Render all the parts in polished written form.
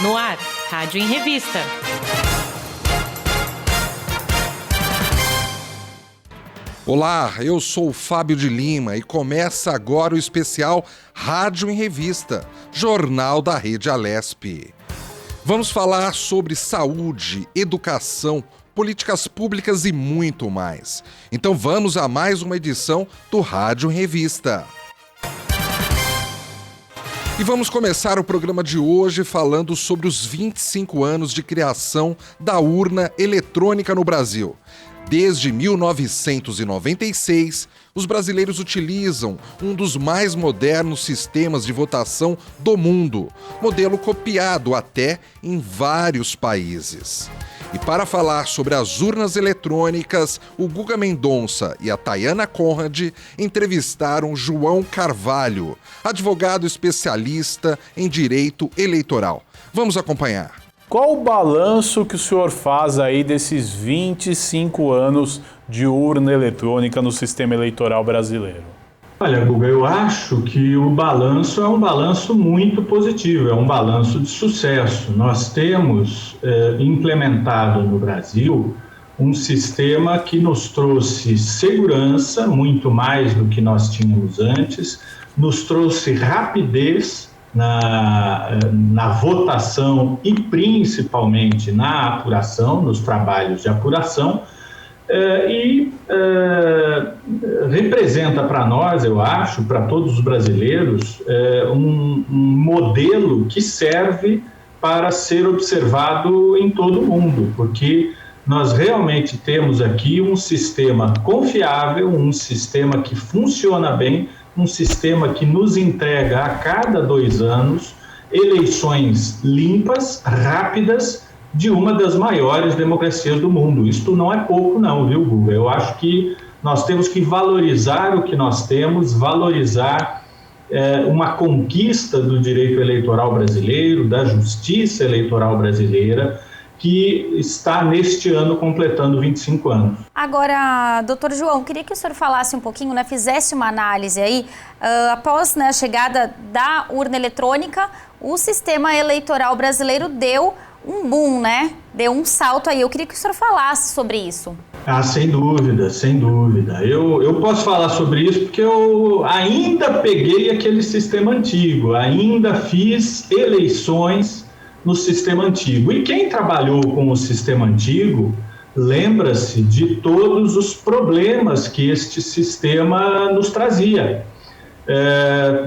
No ar, Rádio em Revista. Olá, eu sou o Fábio de Lima e começa agora o especial Rádio em Revista, jornal da Rede Alesp. Vamos falar sobre saúde, educação, políticas públicas e muito mais. Então vamos a mais uma edição do Rádio em Revista. E vamos começar o programa de hoje falando sobre os 25 anos de criação da urna eletrônica no Brasil. Desde 1996, os brasileiros utilizam um dos mais modernos sistemas de votação do mundo, modelo copiado até em vários países. E para falar sobre as urnas eletrônicas, o Guga Mendonça e a Tayana Conrad entrevistaram João Carvalho, advogado especialista em direito eleitoral. Vamos acompanhar. Qual o balanço que o senhor faz aí desses 25 anos de urna eletrônica no sistema eleitoral brasileiro? Olha, Guga, eu acho que o balanço é um balanço muito positivo, é um balanço de sucesso. Nós temos implementado no Brasil um sistema que nos trouxe segurança, muito mais do que nós tínhamos antes, nos trouxe rapidez na votação e principalmente na apuração, nos trabalhos de apuração, representa para nós, eu acho, para todos os brasileiros, um modelo que serve para ser observado em todo o mundo, porque nós realmente temos aqui um sistema confiável, um sistema que funciona bem, um sistema que nos entrega a cada 2 anos eleições limpas, rápidas, de uma das maiores democracias do mundo. Isto não é pouco não, viu, Guga? Eu acho que nós temos que valorizar o que nós temos, valorizar uma conquista do direito eleitoral brasileiro, da justiça eleitoral brasileira, que está neste ano completando 25 anos. Agora, doutor João, queria que o senhor falasse um pouquinho, fizesse uma análise aí, após a chegada da urna eletrônica, o sistema eleitoral brasileiro deu um boom, Deu um salto aí. Eu queria que o senhor falasse sobre isso. Sem dúvida, sem dúvida. Eu posso falar sobre isso porque eu ainda peguei aquele sistema antigo, ainda fiz eleições no sistema antigo. E quem trabalhou com o sistema antigo lembra-se de todos os problemas que este sistema nos trazia.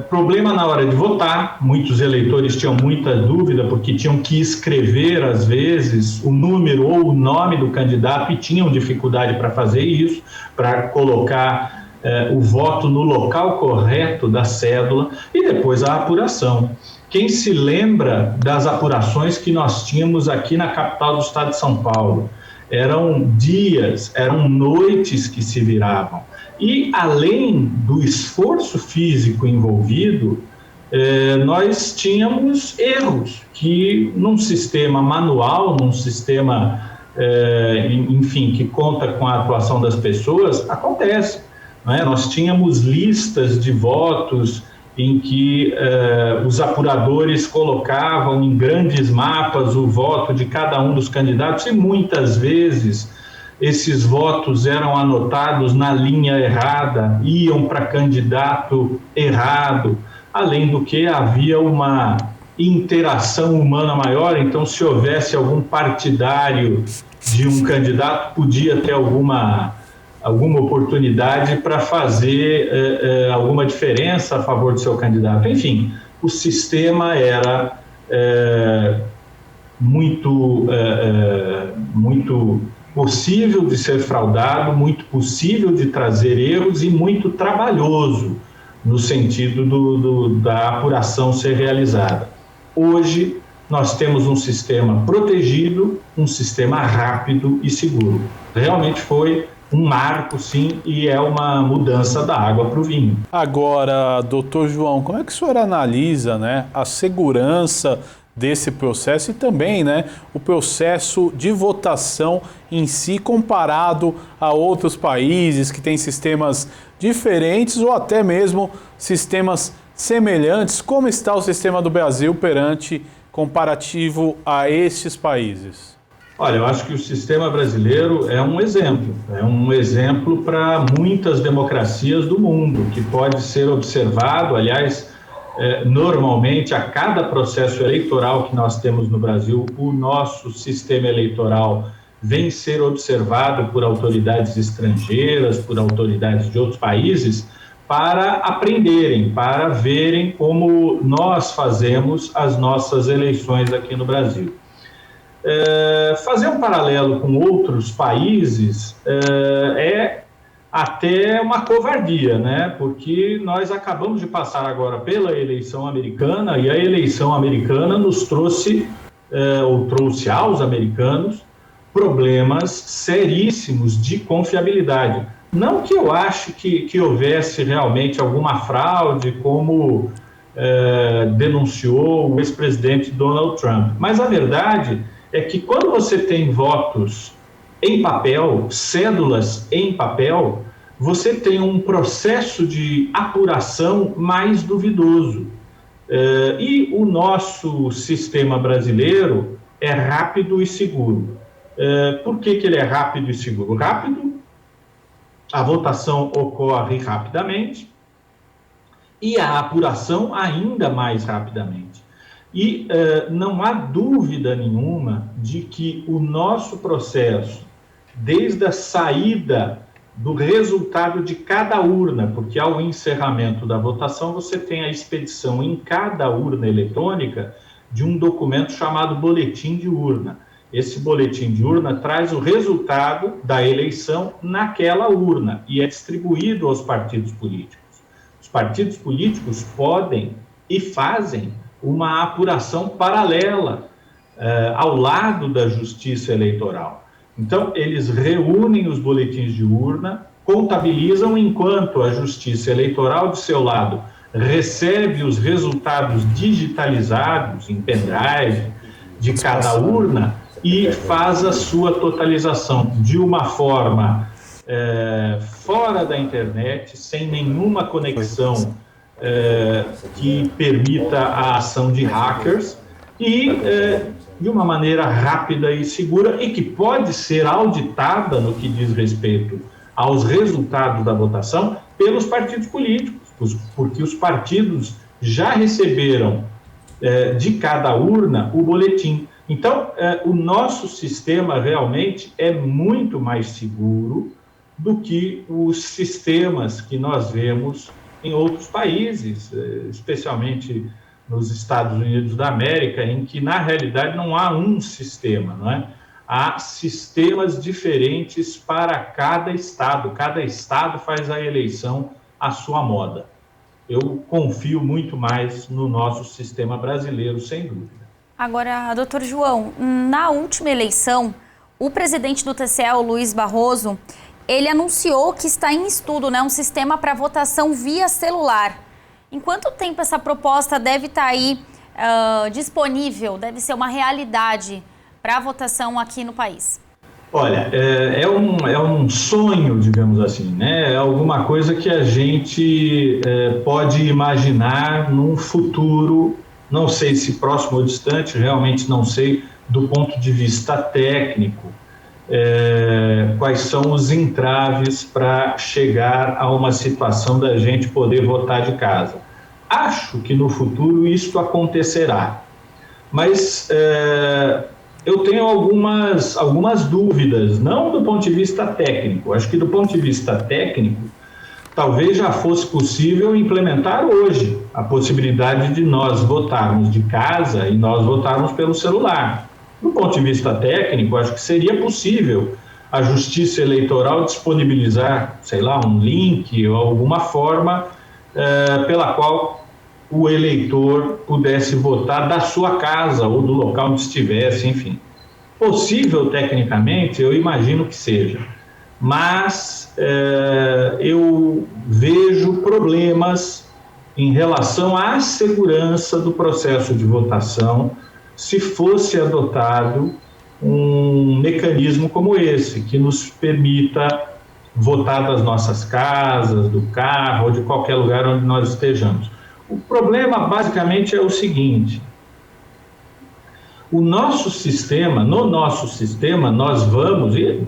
Problema na hora de votar, muitos eleitores tinham muita dúvida porque tinham que escrever, às vezes, o número ou o nome do candidato e tinham dificuldade para fazer isso, para colocar o voto no local correto da cédula, e depois a apuração. Quem se lembra das apurações que nós tínhamos aqui na capital do estado de São Paulo? Eram dias, eram noites que se viravam. E, além do esforço físico envolvido, nós tínhamos erros que, num sistema manual, num sistema, que conta com a atuação das pessoas, acontece. Nós tínhamos listas de votos em que os apuradores colocavam em grandes mapas o voto de cada um dos candidatos e muitas vezes esses votos eram anotados na linha errada, iam para candidato errado, além do que havia uma interação humana maior, então se houvesse algum partidário de um candidato, podia ter alguma oportunidade para fazer alguma diferença a favor do seu candidato. Enfim, o sistema era muito possível de ser fraudado, muito possível de trazer erros e muito trabalhoso no sentido da apuração ser realizada. Hoje, nós temos um sistema protegido, um sistema rápido e seguro. Realmente foi um marco, sim, e é uma mudança da água para o vinho. Agora, doutor João, como é que o senhor analisa, a segurança desse processo e também, o processo de votação em si comparado a outros países que têm sistemas diferentes ou até mesmo sistemas semelhantes? Como está o sistema do Brasil perante comparativo a estes países? Olha, eu acho que o sistema brasileiro é um exemplo para muitas democracias do mundo, que pode ser observado, aliás, normalmente a cada processo eleitoral que nós temos no Brasil, o nosso sistema eleitoral vem ser observado por autoridades estrangeiras, por autoridades de outros países, para aprenderem, para verem como nós fazemos as nossas eleições aqui no Brasil. Fazer um paralelo com outros países é até uma covardia, né? Porque nós acabamos de passar agora pela eleição americana e a eleição americana nos trouxe, ou trouxe aos americanos, problemas seríssimos de confiabilidade. Não que eu ache que houvesse realmente alguma fraude, como denunciou o ex-presidente Donald Trump, mas a verdade é que quando você tem votos em papel, cédulas em papel, você tem um processo de apuração mais duvidoso. E o nosso sistema brasileiro é rápido e seguro. Por que ele é rápido e seguro? Rápido, a votação ocorre rapidamente e a apuração ainda mais rapidamente. E não há dúvida nenhuma de que o nosso processo, desde a saída do resultado de cada urna, porque ao encerramento da votação você tem a expedição em cada urna eletrônica de um documento chamado boletim de urna. Esse boletim de urna traz o resultado da eleição naquela urna e é distribuído aos partidos políticos. Os partidos políticos podem e fazem uma apuração paralela ao lado da Justiça Eleitoral. Então, eles reúnem os boletins de urna, contabilizam enquanto a Justiça Eleitoral, de seu lado, recebe os resultados digitalizados em pendrive de cada urna e faz a sua totalização de uma forma fora da internet, sem nenhuma conexão que permita a ação de hackers e de uma maneira rápida e segura e que pode ser auditada no que diz respeito aos resultados da votação pelos partidos políticos, porque os partidos já receberam de cada urna o boletim. Então, o nosso sistema realmente é muito mais seguro do que os sistemas que nós vemos em outros países, especialmente nos Estados Unidos da América, em que, na realidade, não há um sistema, não é? Há sistemas diferentes para cada estado faz a eleição à sua moda. Eu confio muito mais no nosso sistema brasileiro, sem dúvida. Agora, doutor João, na última eleição, o presidente do TCE, o Luiz Barroso, ele anunciou que está em estudo, né, um sistema para votação via celular. Em quanto tempo essa proposta deve estar aí disponível, deve ser uma realidade para a votação aqui no país? Olha, é um sonho, digamos assim, né? É alguma coisa que a gente pode imaginar num futuro, não sei se próximo ou distante, realmente não sei, do ponto de vista técnico, quais são os entraves para chegar a uma situação da gente poder votar de casa. Acho que no futuro isso acontecerá, mas eu tenho algumas dúvidas, não do ponto de vista técnico. Acho que do ponto de vista técnico, talvez já fosse possível implementar hoje a possibilidade de nós votarmos de casa e nós votarmos pelo celular. Do ponto de vista técnico, acho que seria possível a Justiça Eleitoral disponibilizar, sei lá, um link ou alguma forma pela qual o eleitor pudesse votar da sua casa ou do local onde estivesse, enfim. Possível tecnicamente, eu imagino que seja, mas eu vejo problemas em relação à segurança do processo de votação se fosse adotado um mecanismo como esse, que nos permita votar das nossas casas, do carro ou de qualquer lugar onde nós estejamos. O problema, basicamente, é o seguinte: O nosso sistema, no nosso sistema, nós vamos, e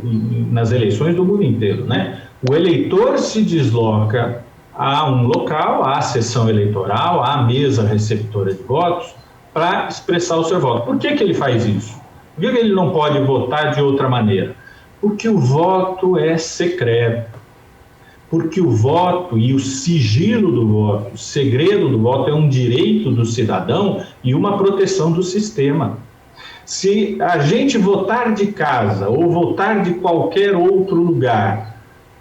nas eleições do mundo inteiro, né? O eleitor se desloca a um local, à sessão eleitoral, à mesa receptora de votos, para expressar o seu voto. Por que ele faz isso? Por que ele não pode votar de outra maneira? Porque o voto é secreto. Porque o voto e o sigilo do voto, o segredo do voto é um direito do cidadão e uma proteção do sistema. Se a gente votar de casa ou votar de qualquer outro lugar,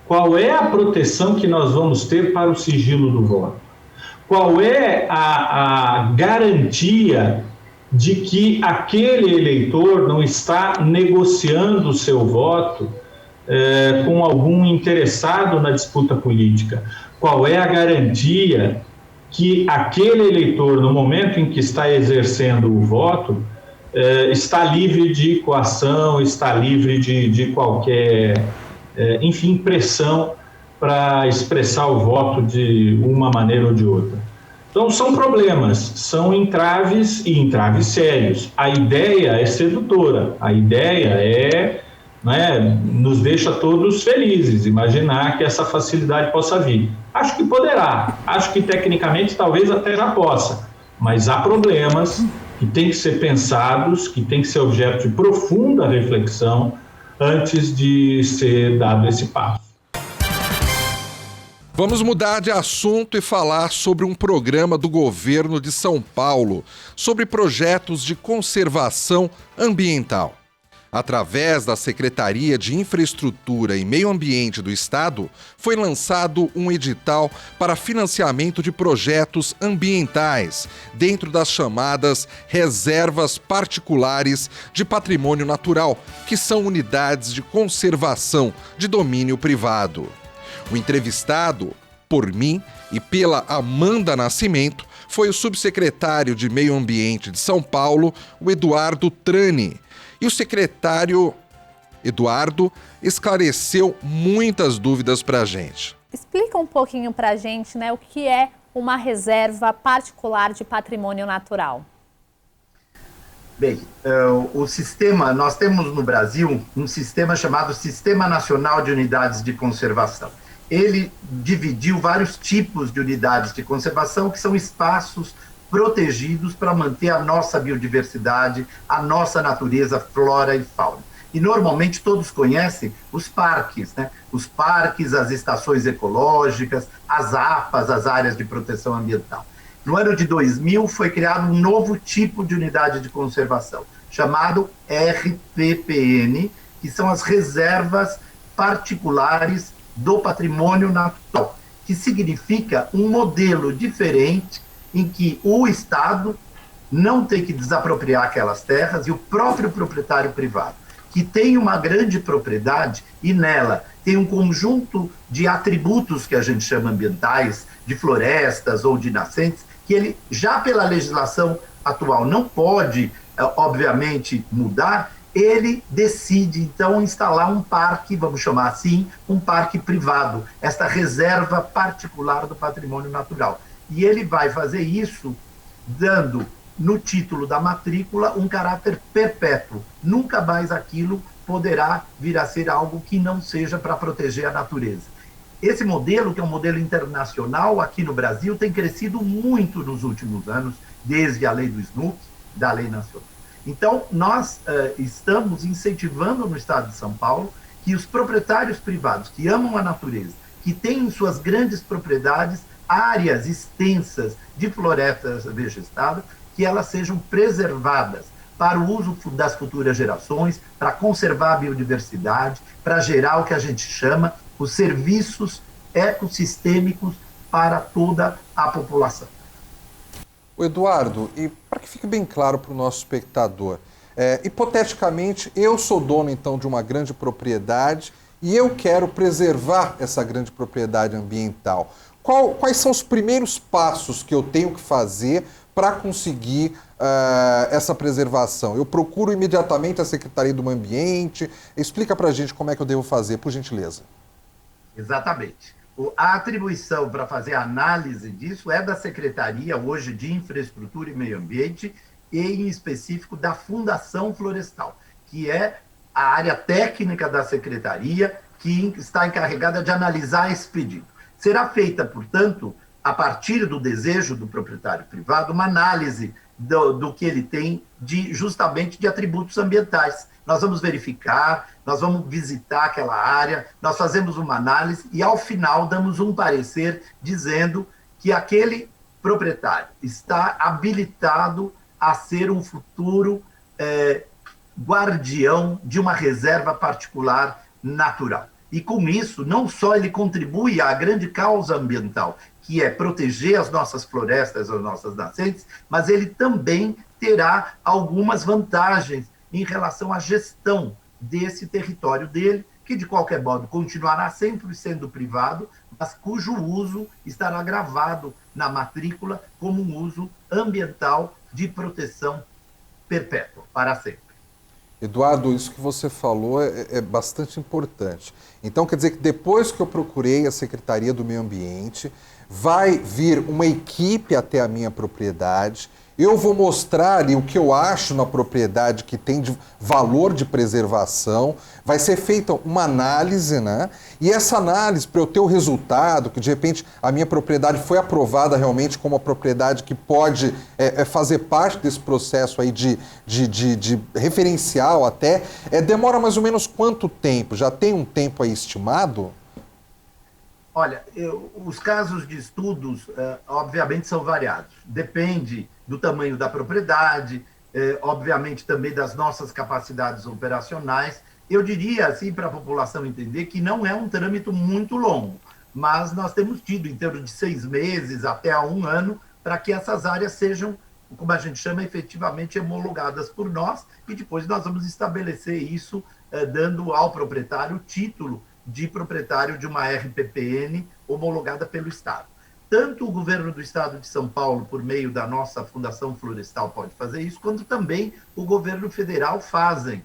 qual é a proteção que nós vamos ter para o sigilo do voto? Qual é a garantia de que aquele eleitor não está negociando o seu voto com algum interessado na disputa política? Qual é a garantia que aquele eleitor, no momento em que está exercendo o voto, está livre de coação, está livre de qualquer, enfim, pressão para expressar o voto de uma maneira ou de outra? Então, são problemas, são entraves e entraves sérios. A ideia é sedutora, a ideia nos deixa todos felizes, imaginar que essa facilidade possa vir. Acho que poderá, acho que tecnicamente talvez até já possa, mas há problemas que têm que ser pensados, que têm que ser objeto de profunda reflexão antes de ser dado esse passo. Vamos mudar de assunto e falar sobre um programa do governo de São Paulo sobre projetos de conservação ambiental. Através da Secretaria de Infraestrutura e Meio Ambiente do Estado, foi lançado um edital para financiamento de projetos ambientais dentro das chamadas reservas particulares de patrimônio natural, que são unidades de conservação de domínio privado. O entrevistado, por mim e pela Amanda Nascimento, foi o subsecretário de Meio Ambiente de São Paulo, o Eduardo Trani. E o secretário Eduardo esclareceu muitas dúvidas para a gente. Explica um pouquinho para a gente, o que é uma reserva particular de patrimônio natural. Bem, o sistema, nós temos no Brasil um sistema chamado Sistema Nacional de Unidades de Conservação. Ele dividiu vários tipos de unidades de conservação, que são espaços protegidos para manter a nossa biodiversidade, a nossa natureza, flora e fauna. E normalmente todos conhecem os parques, Os parques, as estações ecológicas, as APAs, as áreas de proteção ambiental. No ano de 2000 foi criado um novo tipo de unidade de conservação, chamado RPPN, que são as reservas particulares do patrimônio natural, que significa um modelo diferente em que o Estado não tem que desapropriar aquelas terras e o próprio proprietário privado, que tem uma grande propriedade e nela tem um conjunto de atributos que a gente chama ambientais, de florestas ou de nascentes, que ele, já pela legislação atual, não pode, obviamente, mudar, ele decide, então, instalar um parque, vamos chamar assim, um parque privado, esta reserva particular do patrimônio natural. E ele vai fazer isso dando, no título da matrícula, um caráter perpétuo. Nunca mais aquilo poderá vir a ser algo que não seja para proteger a natureza. Esse modelo, que é um modelo internacional aqui no Brasil, tem crescido muito nos últimos anos, desde a lei do SNUC, da lei nacional. Então, nós estamos incentivando no estado de São Paulo que os proprietários privados que amam a natureza, que têm em suas grandes propriedades áreas extensas de florestas vegetadas, que elas sejam preservadas para o uso das futuras gerações, para conservar a biodiversidade, para gerar o que a gente chama os serviços ecossistêmicos para toda a população. Eduardo, e para que fique bem claro para o nosso espectador, hipoteticamente, eu sou dono então de uma grande propriedade e eu quero preservar essa grande propriedade ambiental. Quais são os primeiros passos que eu tenho que fazer para conseguir essa preservação? Eu procuro imediatamente a Secretaria do Meio Ambiente? Explica para a gente como é que eu devo fazer, por gentileza. Exatamente. A atribuição para fazer a análise disso é da Secretaria, hoje, de Infraestrutura e Meio Ambiente, e, em específico, da Fundação Florestal, que é a área técnica da Secretaria que está encarregada de analisar esse pedido. Será feita, portanto, a partir do desejo do proprietário privado, uma análise do que ele tem justamente de atributos ambientais. Nós vamos verificar, nós vamos visitar aquela área, nós fazemos uma análise e, ao final, damos um parecer dizendo que aquele proprietário está habilitado a ser um futuro guardião de uma reserva particular natural. E, com isso, não só ele contribui à grande causa ambiental, que é proteger as nossas florestas, as nossas nascentes, mas ele também terá algumas vantagens em relação à gestão desse território dele, que de qualquer modo continuará sempre sendo privado, mas cujo uso estará gravado na matrícula como um uso ambiental de proteção perpétua, para sempre. Eduardo, isso que você falou é bastante importante. Então, quer dizer que depois que eu procurei a Secretaria do Meio Ambiente, vai vir uma equipe até a minha propriedade, eu vou mostrar ali o que eu acho na propriedade que tem de valor de preservação, vai ser feita uma análise, né? E essa análise, para eu ter o resultado, que de repente a minha propriedade foi aprovada realmente como uma propriedade que pode fazer parte desse processo aí de referencial até, demora mais ou menos quanto tempo? Já tem um tempo aí estimado? Olha, os casos de estudos, obviamente, são variados. Depende do tamanho da propriedade, obviamente também das nossas capacidades operacionais. Eu diria, assim, para a população entender que não é um trâmite muito longo, mas nós temos tido em torno de 6 meses até 1 ano para que essas áreas sejam, como a gente chama, efetivamente homologadas por nós, e depois nós vamos estabelecer isso, dando ao proprietário o título de proprietário de uma RPPN homologada pelo Estado. Tanto o governo do Estado de São Paulo, por meio da nossa Fundação Florestal, pode fazer isso, quanto também o governo federal fazem.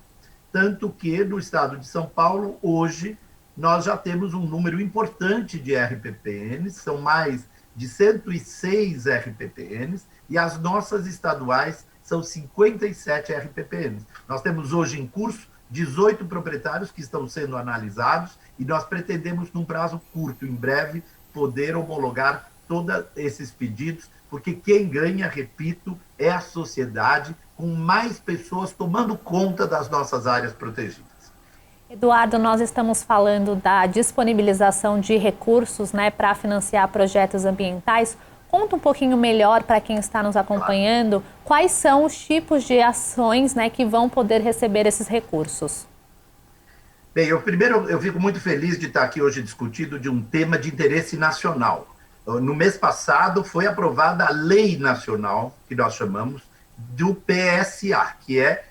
Tanto que no Estado de São Paulo, hoje, nós já temos um número importante de RPPNs, são mais de 106 RPPNs, e as nossas estaduais são 57 RPPNs. Nós temos hoje em curso 18 proprietários que estão sendo analisados e nós pretendemos, num prazo curto, em breve, poder homologar todos esses pedidos, porque quem ganha, repito, é a sociedade, com mais pessoas tomando conta das nossas áreas protegidas. Eduardo, nós estamos falando da disponibilização de recursos, né, para financiar projetos ambientais. Conta um pouquinho melhor para quem está nos acompanhando, quais são os tipos de ações, né, que vão poder receber esses recursos. Bem, eu fico muito feliz de estar aqui hoje discutindo de um tema de interesse nacional. No mês passado foi aprovada a Lei Nacional, que nós chamamos, do PSA, que é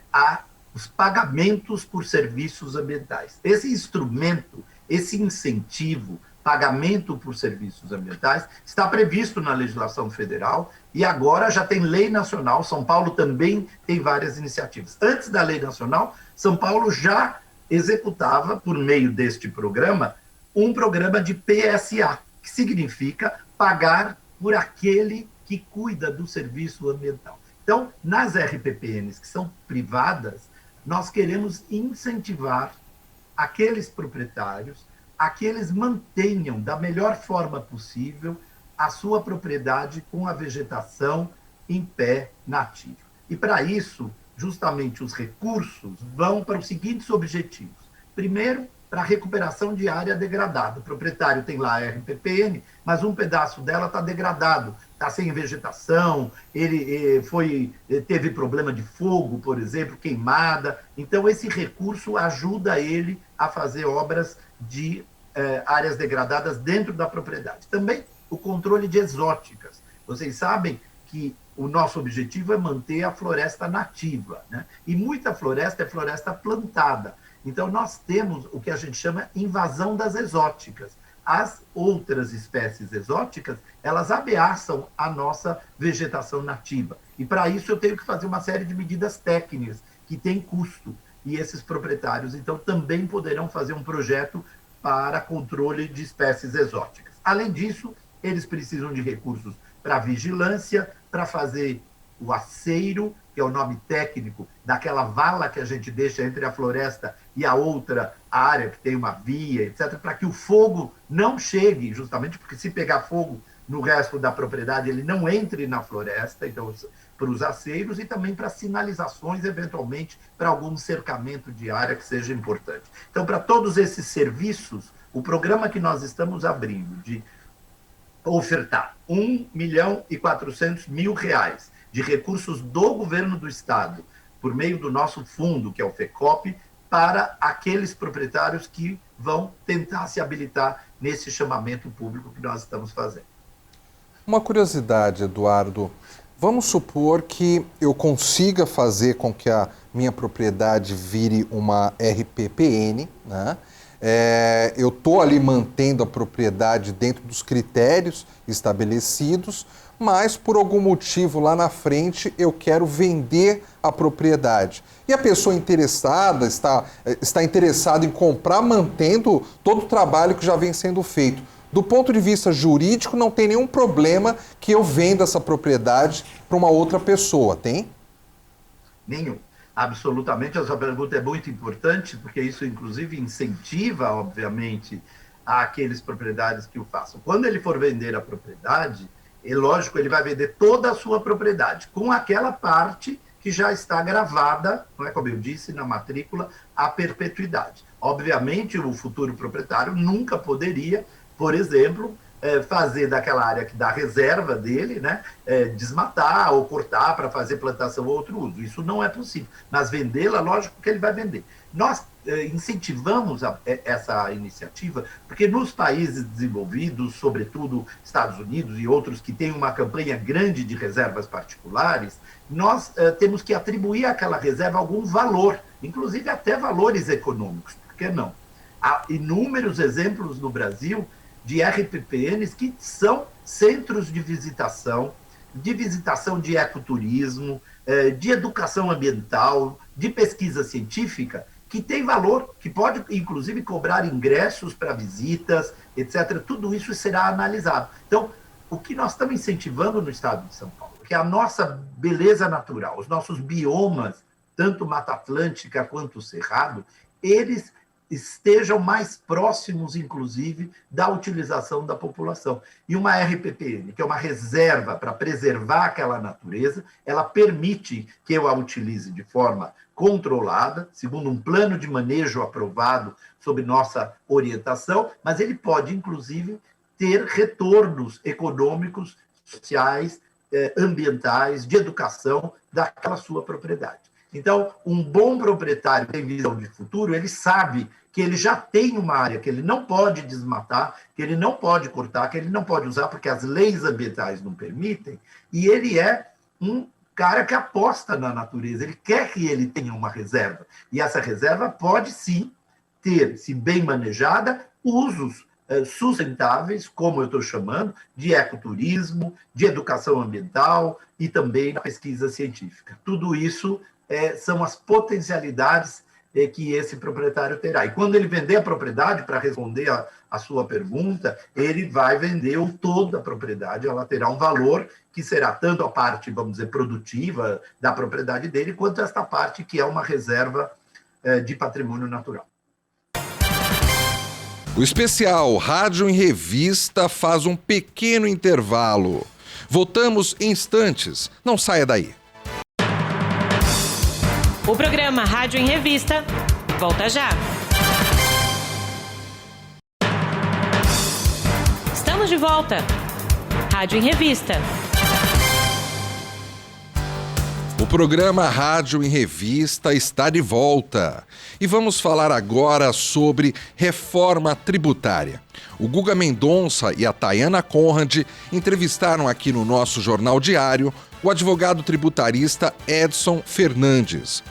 os pagamentos por serviços ambientais. Esse instrumento, esse incentivo, pagamento por serviços ambientais, está previsto na legislação federal e agora já tem lei nacional. São Paulo também tem várias iniciativas. Antes da lei nacional, São Paulo já executava, por meio deste programa, um programa de PSA, que significa pagar por aquele que cuida do serviço ambiental. Então, nas RPPNs que são privadas, nós queremos incentivar aqueles proprietários a que eles mantenham da melhor forma possível a sua propriedade com a vegetação em pé nativo. E para isso, justamente os recursos vão para os seguintes objetivos. Primeiro, para a recuperação de área degradada. O proprietário tem lá a RPPN, mas um pedaço dela está degradado, está sem vegetação, ele teve problema de fogo, por exemplo, queimada. Então, esse recurso ajuda ele a fazer obras de áreas degradadas dentro da propriedade. Também o controle de exóticas. Vocês sabem que o nosso objetivo é manter a floresta nativa, né? E muita floresta é floresta plantada. Então, nós temos o que a gente chama invasão das exóticas. As outras espécies exóticas, elas ameaçam a nossa vegetação nativa. E, para isso, eu tenho que fazer uma série de medidas técnicas que têm custo. E esses proprietários, então, também poderão fazer um projeto para controle de espécies exóticas. Além disso, eles precisam de recursos para vigilância, para fazer o aceiro, que é o nome técnico daquela vala que a gente deixa entre a floresta e a outra área que tem uma via, etc., para que o fogo não chegue, justamente porque se pegar fogo no resto da propriedade, ele não entre na floresta, então para os aceiros e também para sinalizações, eventualmente, para algum cercamento de área que seja importante. Então, para todos esses serviços, o programa que nós estamos abrindo de ofertar R$1.400.000 de recursos do governo do estado, por meio do nosso fundo, que é o FECOP, para aqueles proprietários que vão tentar se habilitar nesse chamamento público que nós estamos fazendo. Uma curiosidade, Eduardo. Vamos supor que eu consiga fazer com que a minha propriedade vire uma RPPN, né? Eu estou ali mantendo a propriedade dentro dos critérios estabelecidos, mas por algum motivo lá na frente eu quero vender a propriedade. E a pessoa interessada está interessada em comprar mantendo todo o trabalho que já vem sendo feito. Do ponto de vista jurídico, não tem nenhum problema que eu venda essa propriedade para uma outra pessoa, tem? Nenhum. Absolutamente, a sua pergunta é muito importante, porque isso, inclusive, incentiva, obviamente, aqueles proprietários que o façam. Quando ele for vender a propriedade, é lógico, ele vai vender toda a sua propriedade, com aquela parte que já está gravada, não é, como eu disse, na matrícula, à perpetuidade. Obviamente, o futuro proprietário nunca poderia, por exemplo, fazer daquela área que dá reserva dele, né, desmatar ou cortar para fazer plantação ou outro uso. Isso não é possível. Mas vendê-la, lógico que ele vai vender. Nós incentivamos essa iniciativa porque nos países desenvolvidos, sobretudo Estados Unidos e outros que têm uma campanha grande de reservas particulares, nós temos que atribuir àquela reserva algum valor, inclusive até valores econômicos. Por que não? Há inúmeros exemplos no Brasil de RPPNs que são centros de visitação de ecoturismo, de educação ambiental, de pesquisa científica, que tem valor, que pode, inclusive, cobrar ingressos para visitas, etc. Tudo isso será analisado. Então, o que nós estamos incentivando no estado de São Paulo, que a nossa beleza natural, os nossos biomas, tanto Mata Atlântica quanto o Cerrado, eles estejam mais próximos, inclusive, da utilização da população. E uma RPPN, que é uma reserva para preservar aquela natureza, ela permite que eu a utilize de forma controlada, segundo um plano de manejo aprovado sob nossa orientação, mas ele pode, inclusive, ter retornos econômicos, sociais, ambientais, de educação daquela sua propriedade. Então, um bom proprietário que tem visão de futuro, ele sabe que ele já tem uma área que ele não pode desmatar, que ele não pode cortar, que ele não pode usar porque as leis ambientais não permitem, e ele é um cara que aposta na natureza, ele quer que ele tenha uma reserva, e essa reserva pode sim ter, se bem manejada, usos sustentáveis, como eu estou chamando, de ecoturismo, de educação ambiental e também na pesquisa científica. Tudo isso são as potencialidades que esse proprietário terá. E quando ele vender a propriedade, para responder a sua pergunta, ele vai vender toda a propriedade, ela terá um valor que será tanto a parte, vamos dizer, produtiva da propriedade dele, quanto esta parte que é uma reserva de patrimônio natural. O especial Rádio em Revista faz um pequeno intervalo. Voltamos em instantes. Não saia daí. O programa Rádio em Revista volta já. Estamos de volta. Rádio em Revista. O programa Rádio em Revista está de volta. E vamos falar agora sobre reforma tributária. O Guga Mendonça e a Tayana Conrad entrevistaram aqui no nosso Jornal Diário o advogado tributarista Edson Fernandes.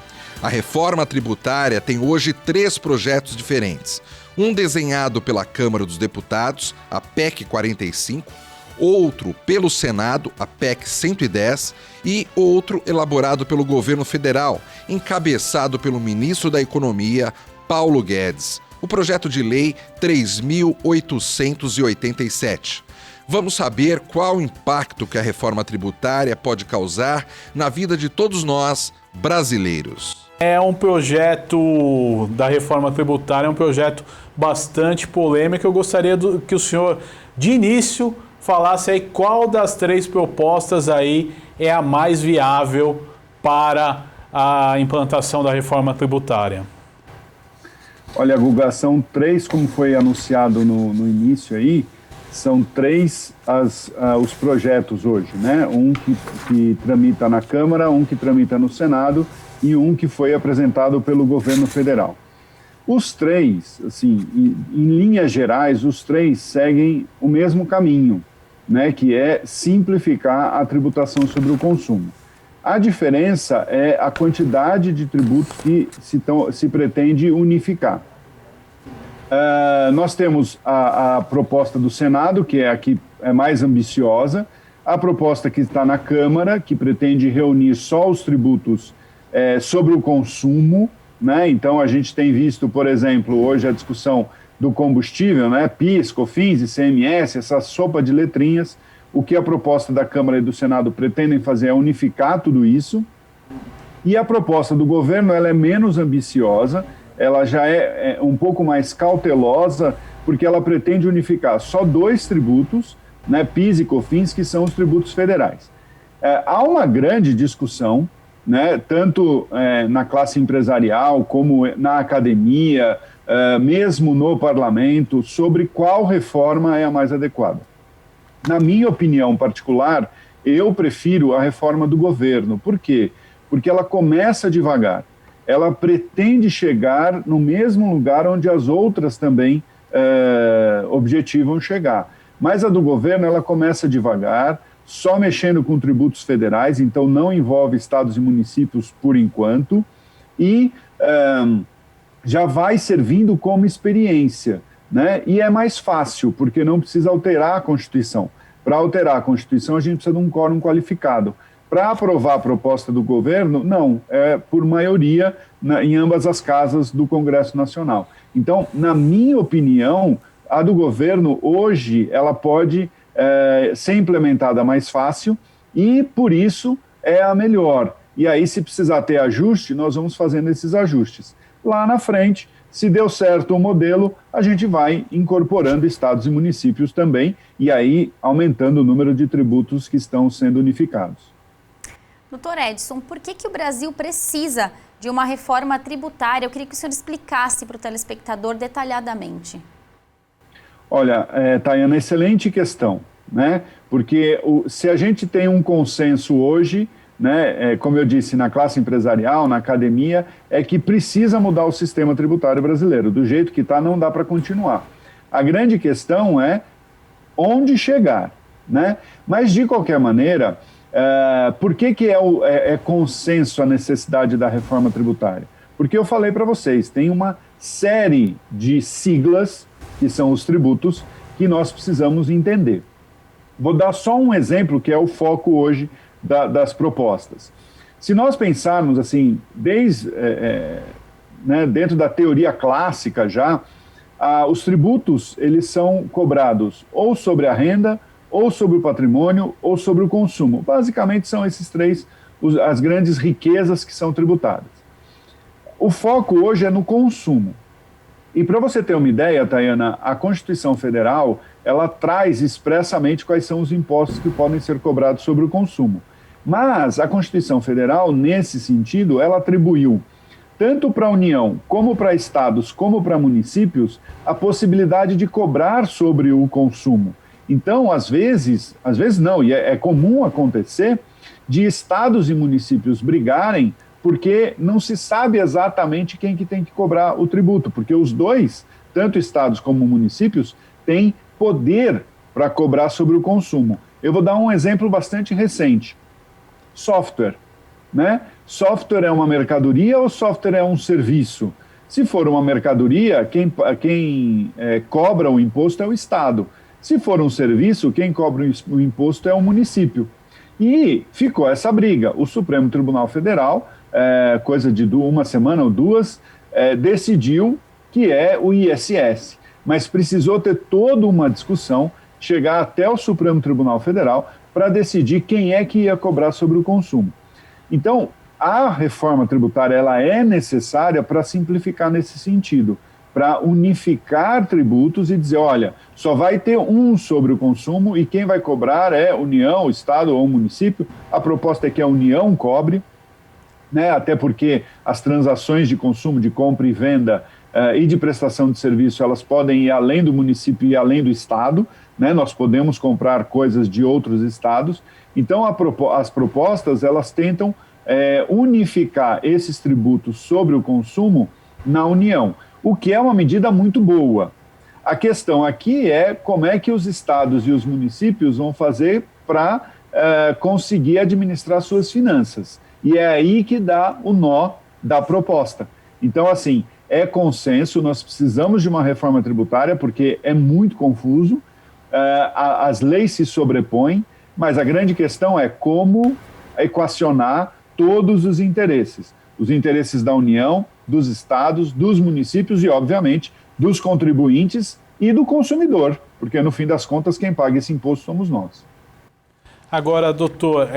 A reforma tributária tem hoje 3 projetos diferentes. Um desenhado pela Câmara dos Deputados, a PEC 45, outro pelo Senado, a PEC 110, e outro elaborado pelo governo federal, encabeçado pelo ministro da Economia, Paulo Guedes. O projeto de lei 3.887. Vamos saber qual o impacto que a reforma tributária pode causar na vida de todos nós, brasileiros. É um projeto da reforma tributária, é um projeto bastante polêmico. Eu gostaria que o senhor, de início, falasse aí qual das 3 propostas aí é a mais viável para a implantação da reforma tributária. Olha, Guga, são 3, como foi anunciado no início aí, são 3 os projetos hoje, né? Um que tramita na Câmara, um que tramita no Senado e um que foi apresentado pelo governo federal. Os 3, assim, em linhas gerais, os 3 seguem o mesmo caminho, né? Que é simplificar a tributação sobre o consumo. A diferença é a quantidade de tributos que se pretende unificar. Nós temos a proposta do Senado, que é a que é mais ambiciosa, a proposta que está na Câmara, que pretende reunir só os tributos sobre o consumo, né? Então, a gente tem visto, por exemplo, hoje a discussão do combustível, né? PIS, COFINS, ICMS, essa sopa de letrinhas. O que a proposta da Câmara e do Senado pretendem fazer é unificar tudo isso. E a proposta do governo, ela é menos ambiciosa, ela já é um pouco mais cautelosa, porque ela pretende unificar só 2 tributos, né, PIS e COFINS, que são os tributos federais. Há uma grande discussão, né, tanto na classe empresarial como na academia, mesmo no parlamento, sobre qual reforma é a mais adequada. Na minha opinião particular, eu prefiro a reforma do governo. Por quê? Porque ela começa devagar. Ela pretende chegar no mesmo lugar onde as outras também objetivam chegar. Mas a do governo, ela começa devagar, só mexendo com tributos federais, então não envolve estados e municípios por enquanto, e já vai servindo como experiência, né? E é mais fácil, porque não precisa alterar a Constituição. Para alterar a Constituição, a gente precisa de um quórum qualificado. Para aprovar a proposta do governo, não, é por maioria em ambas as casas do Congresso Nacional. Então, na minha opinião, a do governo, hoje, ela pode ser implementada mais fácil e, por isso, é a melhor. E aí, se precisar ter ajuste, nós vamos fazendo esses ajustes. Lá na frente, se deu certo o modelo, a gente vai incorporando estados e municípios também, e aí aumentando o número de tributos que estão sendo unificados. Doutor Edson, por que o Brasil precisa de uma reforma tributária? Eu queria que o senhor explicasse para o telespectador detalhadamente. Olha, Tayana, excelente questão, né? Porque se a gente tem um consenso hoje, né, como eu disse, na classe empresarial, na academia, é que precisa mudar o sistema tributário brasileiro. Do jeito que está, não dá para continuar. A grande questão é onde chegar, né? Mas, de qualquer maneira, por que é consenso a necessidade da reforma tributária? Porque eu falei para vocês, tem uma série de siglas, que são os tributos, que nós precisamos entender. Vou dar só um exemplo, que é o foco hoje das propostas. Se nós pensarmos assim, dentro da teoria clássica já, os tributos eles são cobrados ou sobre a renda, ou sobre o patrimônio, ou sobre o consumo. Basicamente são esses 3 as grandes riquezas que são tributadas. O foco hoje é no consumo. E para você ter uma ideia, Tayana, a Constituição Federal, ela traz expressamente quais são os impostos que podem ser cobrados sobre o consumo. Mas a Constituição Federal, nesse sentido, ela atribuiu tanto para a União, como para estados, como para municípios, a possibilidade de cobrar sobre o consumo. Então, às vezes não, e é comum acontecer, de estados e municípios brigarem porque não se sabe exatamente quem que tem que cobrar o tributo, porque os dois, tanto estados como municípios, têm poder para cobrar sobre o consumo. Eu vou dar um exemplo bastante recente. Software, né? Software é uma mercadoria ou software é um serviço? Se for uma mercadoria, quem cobra o imposto é o Estado. Se for um serviço, quem cobra o imposto é o município. E ficou essa briga. O Supremo Tribunal Federal, coisa de uma semana ou 2, decidiu que é o ISS. Mas precisou ter toda uma discussão, chegar até o Supremo Tribunal Federal para decidir quem é que ia cobrar sobre o consumo. Então, a reforma tributária ela é necessária para simplificar nesse sentido, para unificar tributos e dizer, olha, só vai ter um sobre o consumo e quem vai cobrar é União, Estado ou município. A proposta é que a União cobre, né, até porque as transações de consumo, de compra e venda e de prestação de serviço, elas podem ir além do município e além do Estado, né, nós podemos comprar coisas de outros estados. Então, as propostas, elas tentam unificar esses tributos sobre o consumo na União, o que é uma medida muito boa. A questão aqui é como é que os estados e os municípios vão fazer para conseguir administrar suas finanças. E é aí que dá o nó da proposta. Então, assim, é consenso, nós precisamos de uma reforma tributária porque é muito confuso, as leis se sobrepõem, mas a grande questão é como equacionar todos os interesses da União, dos estados, dos municípios e, obviamente, dos contribuintes e do consumidor, porque, no fim das contas, quem paga esse imposto somos nós. Agora, doutor,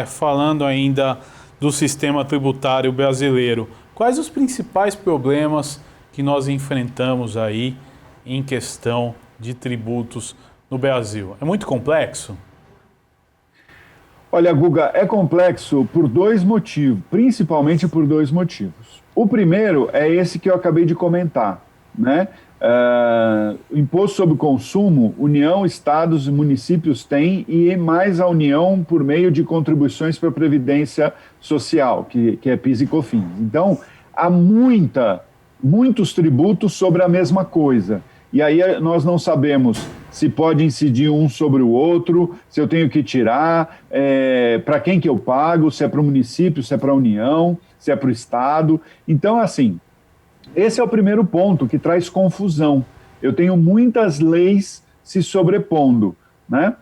falando ainda do sistema tributário brasileiro, quais os principais problemas que nós enfrentamos aí em questão de tributos no Brasil? É muito complexo? Olha, Guga, é complexo por dois motivos, principalmente por dois motivos. O primeiro é esse que eu acabei de comentar, né? O imposto sobre o consumo, União, Estados e municípios têm, e mais a União por meio de contribuições para a Previdência Social, que é PIS e COFINS. Então, há muitos tributos sobre a mesma coisa. E aí nós não sabemos se pode incidir um sobre o outro, se eu tenho que tirar, para quem que eu pago, se é para o município, se é para a União, se é para o Estado. Então, assim, esse é o primeiro ponto que traz confusão. Eu tenho muitas leis se sobrepondo, né?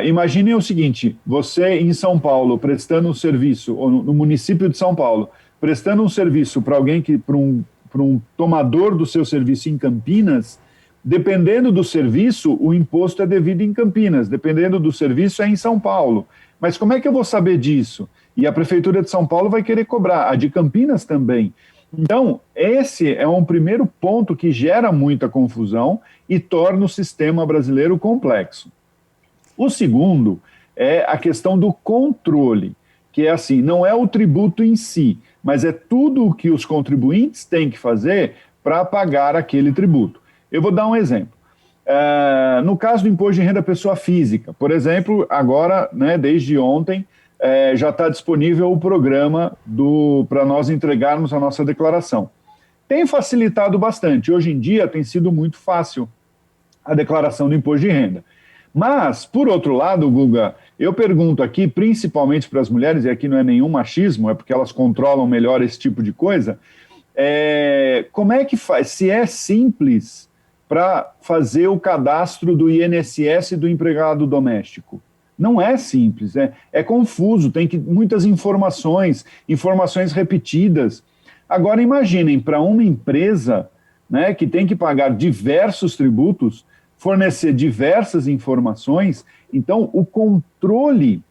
Imaginem o seguinte, você em São Paulo prestando um serviço, ou no município de São Paulo, prestando um serviço para alguém, para um tomador do seu serviço em Campinas, dependendo do serviço, o imposto é devido em Campinas, dependendo do serviço é em São Paulo. Mas como é que eu vou saber disso? E a Prefeitura de São Paulo vai querer cobrar, a de Campinas também. Então, esse é um primeiro ponto que gera muita confusão e torna o sistema brasileiro complexo. O segundo é a questão do controle, que é assim, não é o tributo em si, mas é tudo o que os contribuintes têm que fazer para pagar aquele tributo. Eu vou dar um exemplo. No caso do imposto de renda pessoa física, por exemplo, agora, né, desde ontem, já está disponível o programa para nós entregarmos a nossa declaração. Tem facilitado bastante. Hoje em dia tem sido muito fácil a declaração do imposto de renda. Mas, por outro lado, Guga, eu pergunto aqui, principalmente para as mulheres, e aqui não é nenhum machismo, é porque elas controlam melhor esse tipo de coisa, como é que faz? Se é simples para fazer o cadastro do INSS e do empregado doméstico. Não é simples, é confuso, tem muitas informações repetidas. Agora imaginem, para uma empresa, né, que tem que pagar diversos tributos, fornecer diversas informações, então o controle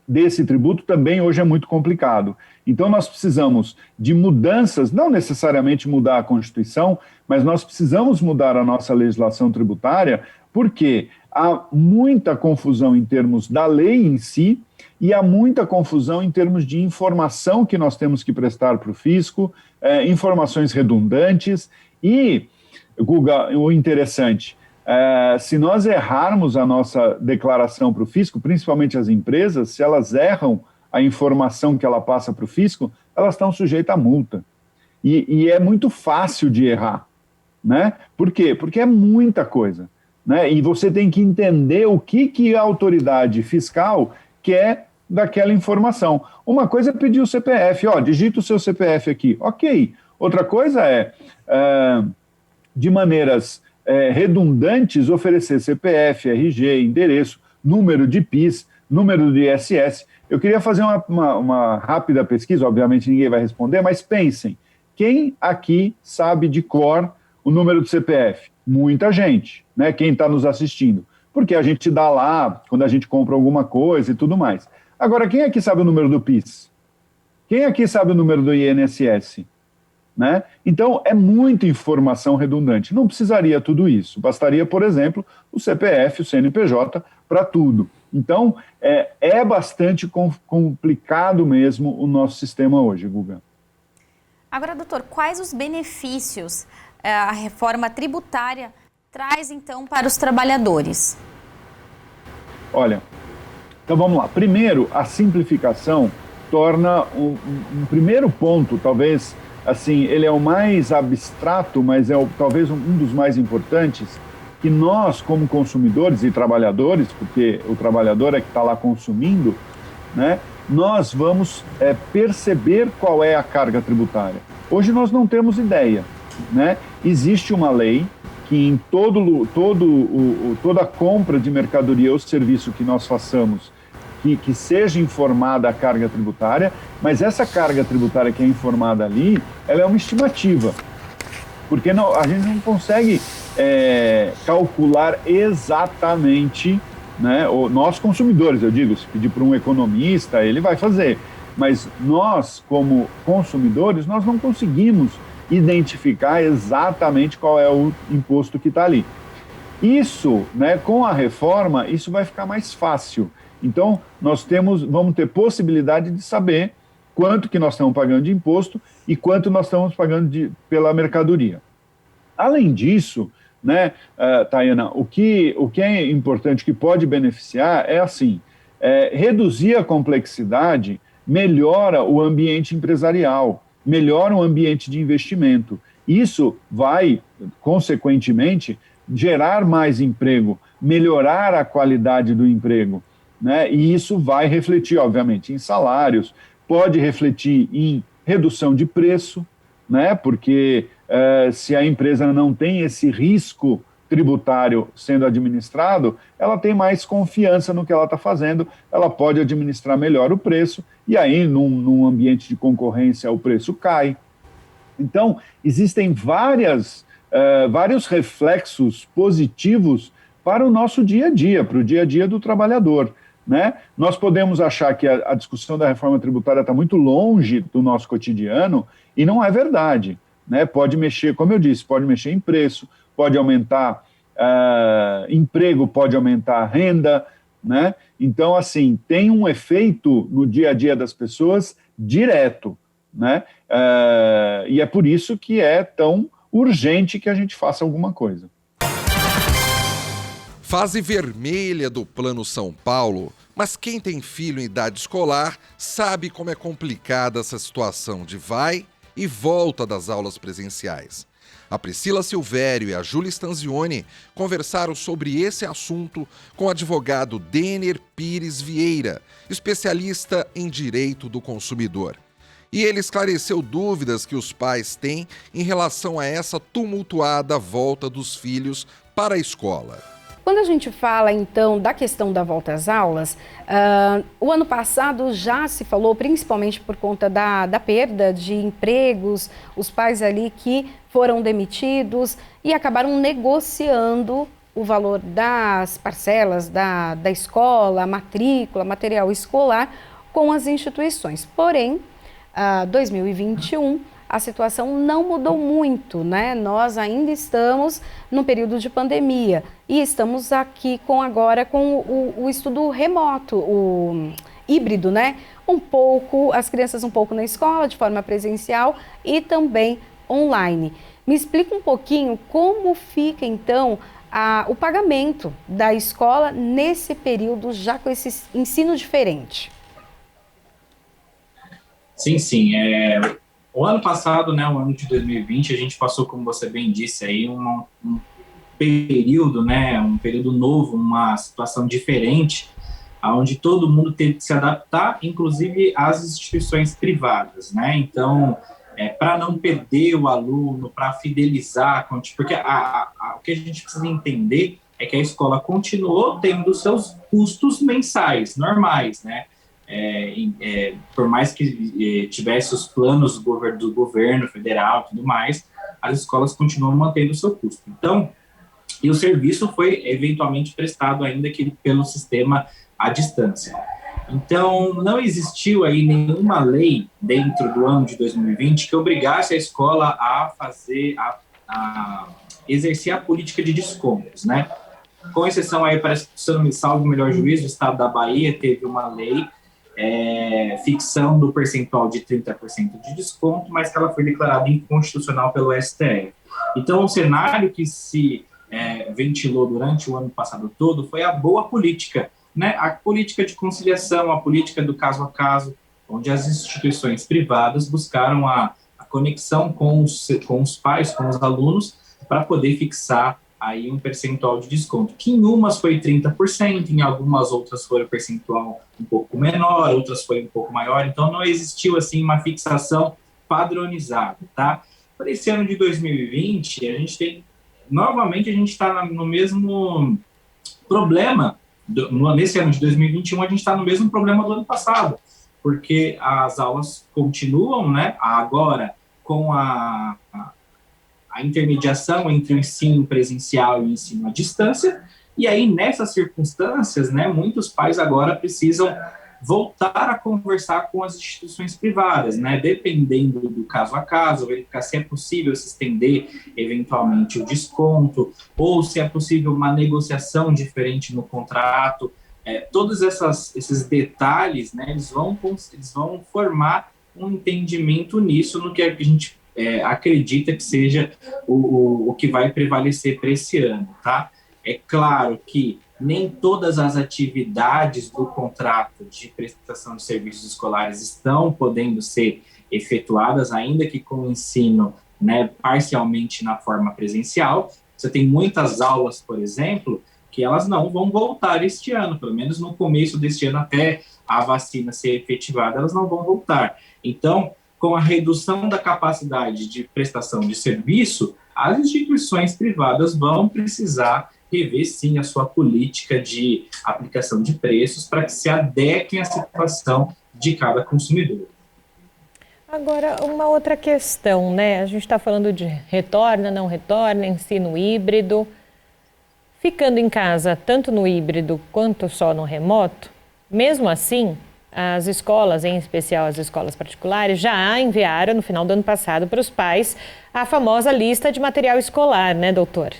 desse tributo também hoje é muito complicado. Então nós precisamos de mudanças, não necessariamente mudar a Constituição, mas nós precisamos mudar a nossa legislação tributária, porque há muita confusão em termos da lei em si e há muita confusão em termos de informação que nós temos que prestar para o fisco, informações redundantes e, Guga, o interessante, se nós errarmos a nossa declaração para o fisco, principalmente as empresas, se elas erram a informação que ela passa para o fisco, elas estão sujeitas a multa. E é muito fácil de errar, né? Por quê? Porque é muita coisa, né? E você tem que entender o que a autoridade fiscal quer daquela informação. Uma coisa é pedir o CPF, digita o seu CPF aqui, ok. Outra coisa é, de maneiras redundantes, oferecer CPF, RG, endereço, número de PIS, número de ISS. Eu queria fazer uma rápida pesquisa, obviamente ninguém vai responder, mas pensem, quem aqui sabe de cor o número do CPF? Muita gente, né? Quem está nos assistindo. porque a gente dá lá quando a gente compra alguma coisa e tudo mais. Agora, quem aqui sabe o número do PIS? Quem aqui sabe o número do INSS? Né? Então, é muita informação redundante. Não precisaria tudo isso. Bastaria, por exemplo, o CPF, o CNPJ para tudo. Então, é bastante complicado mesmo o nosso sistema hoje, Guga. Agora, doutor, quais os benefícios a reforma tributária traz, então, para os trabalhadores? Olha, então vamos lá. Primeiro, a simplificação torna um primeiro ponto, talvez, assim, ele é o mais abstrato, mas talvez um dos mais importantes, que nós, como consumidores e trabalhadores, porque o trabalhador é que está lá consumindo, né, nós vamos perceber qual é a carga tributária. Hoje nós não temos ideia, né? Existe uma lei que em toda compra de mercadoria ou serviço que nós façamos, que seja informada a carga tributária, mas essa carga tributária que é informada ali, ela é uma estimativa, porque a gente não consegue calcular exatamente, né, nós consumidores, eu digo, se pedir para um economista, ele vai fazer, mas nós, como consumidores, nós não conseguimos identificar exatamente qual é o imposto que está ali. Isso, né, com a reforma, isso vai ficar mais fácil. Então, vamos ter possibilidade de saber quanto que nós estamos pagando de imposto e quanto nós estamos pagando pela mercadoria. Além disso, né, Tayana, o que é importante, que pode beneficiar, é assim, reduzir a complexidade melhora o ambiente empresarial, melhora o ambiente de investimento. Isso vai, consequentemente, gerar mais emprego, melhorar a qualidade do emprego, né? E isso vai refletir, obviamente, em salários, pode refletir em redução de preço, né? Porque se a empresa não tem esse risco tributário sendo administrado, ela tem mais confiança no que ela está fazendo, ela pode administrar melhor o preço, e aí, num ambiente de concorrência, o preço cai. Então, existem vários reflexos positivos para o nosso dia a dia, para o dia a dia do trabalhador, né? Nós podemos achar que a discussão da reforma tributária está muito longe do nosso cotidiano, e não é verdade, né? Pode mexer, como eu disse, pode mexer em preço, pode aumentar emprego, pode aumentar a renda, né? Então, assim, tem um efeito no dia a dia das pessoas direto, né? E é por isso que é tão urgente que a gente faça alguma coisa. Fase vermelha do Plano São Paulo, mas quem tem filho em idade escolar sabe como é complicada essa situação de vai e volta das aulas presenciais. A Priscila Silvério e a Júlia Stanzioni conversaram sobre esse assunto com o advogado Denner Pires Vieira, especialista em direito do consumidor. E ele esclareceu dúvidas que os pais têm em relação a essa tumultuada volta dos filhos para a escola. Quando a gente fala, então, da questão da volta às aulas, o ano passado já se falou, principalmente por conta da perda de empregos, os pais ali que foram demitidos e acabaram negociando o valor das parcelas da escola, matrícula, material escolar com as instituições. Porém, 2021, a situação não mudou muito, né? Nós ainda estamos no período de pandemia e estamos aqui agora com o estudo remoto, o híbrido, né? As crianças um pouco na escola, de forma presencial e também online. Me explica um pouquinho como fica, então, o pagamento da escola nesse período, já com esse ensino diferente. Sim. O ano passado, né, o ano de 2020, a gente passou, como você bem disse, aí um período, né, um período novo, uma situação diferente, onde todo mundo teve que se adaptar, inclusive às instituições privadas, né? Então, para não perder o aluno, para fidelizar, porque o que a gente precisa entender é que a escola continuou tendo seus custos mensais, normais, né? Por mais que tivesse os planos do governo federal e tudo mais, as escolas continuam mantendo o seu custo. Então, e o serviço foi eventualmente prestado ainda que pelo sistema à distância. Então, não existiu aí nenhuma lei dentro do ano de 2020 que obrigasse a escola a exercer a política de descontos, né? Com exceção aí, parece que, se eu não me salvo o melhor juízo, o estado da Bahia teve uma lei fixando do percentual de 30% de desconto, mas que ela foi declarada inconstitucional pelo STF. Então, o cenário que se ventilou durante o ano passado todo foi a boa política, né? A política de conciliação, a política do caso a caso, onde as instituições privadas buscaram a conexão com os pais, com os alunos, para poder fixar aí um percentual de desconto, que em umas foi 30%, em algumas outras foi um percentual um pouco menor, outras foi um pouco maior, então não existiu assim uma fixação padronizada, tá? Para esse ano de 2020, novamente a gente está no mesmo problema. Nesse ano de 2021, a gente está no mesmo problema do ano passado, porque as aulas continuam, né, agora com a intermediação entre o ensino presencial e o ensino à distância, e aí nessas circunstâncias, né, muitos pais agora precisam voltar a conversar com as instituições privadas, né, dependendo do caso a caso, verificar se é possível se estender eventualmente o desconto, ou se é possível uma negociação diferente no contrato. Todos esses detalhes, né, eles vão formar um entendimento nisso, no que a gente acredita que seja o que vai prevalecer para esse ano, tá? É claro que nem todas as atividades do contrato de prestação de serviços escolares estão podendo ser efetuadas, ainda que com o ensino, né, parcialmente na forma presencial. Você tem muitas aulas, por exemplo, que elas não vão voltar este ano, pelo menos no começo deste ano, até a vacina ser efetivada, elas não vão voltar. Então, com a redução da capacidade de prestação de serviço, as instituições privadas vão precisar rever, sim, a sua política de aplicação de preços para que se adequem à situação de cada consumidor. Agora, uma outra questão, né? A gente está falando de retorna, não retorna, ensino híbrido. Ficando em casa, tanto no híbrido quanto só no remoto, mesmo assim, as escolas, em especial as escolas particulares, já enviaram no final do ano passado para os pais a famosa lista de material escolar, né, doutor?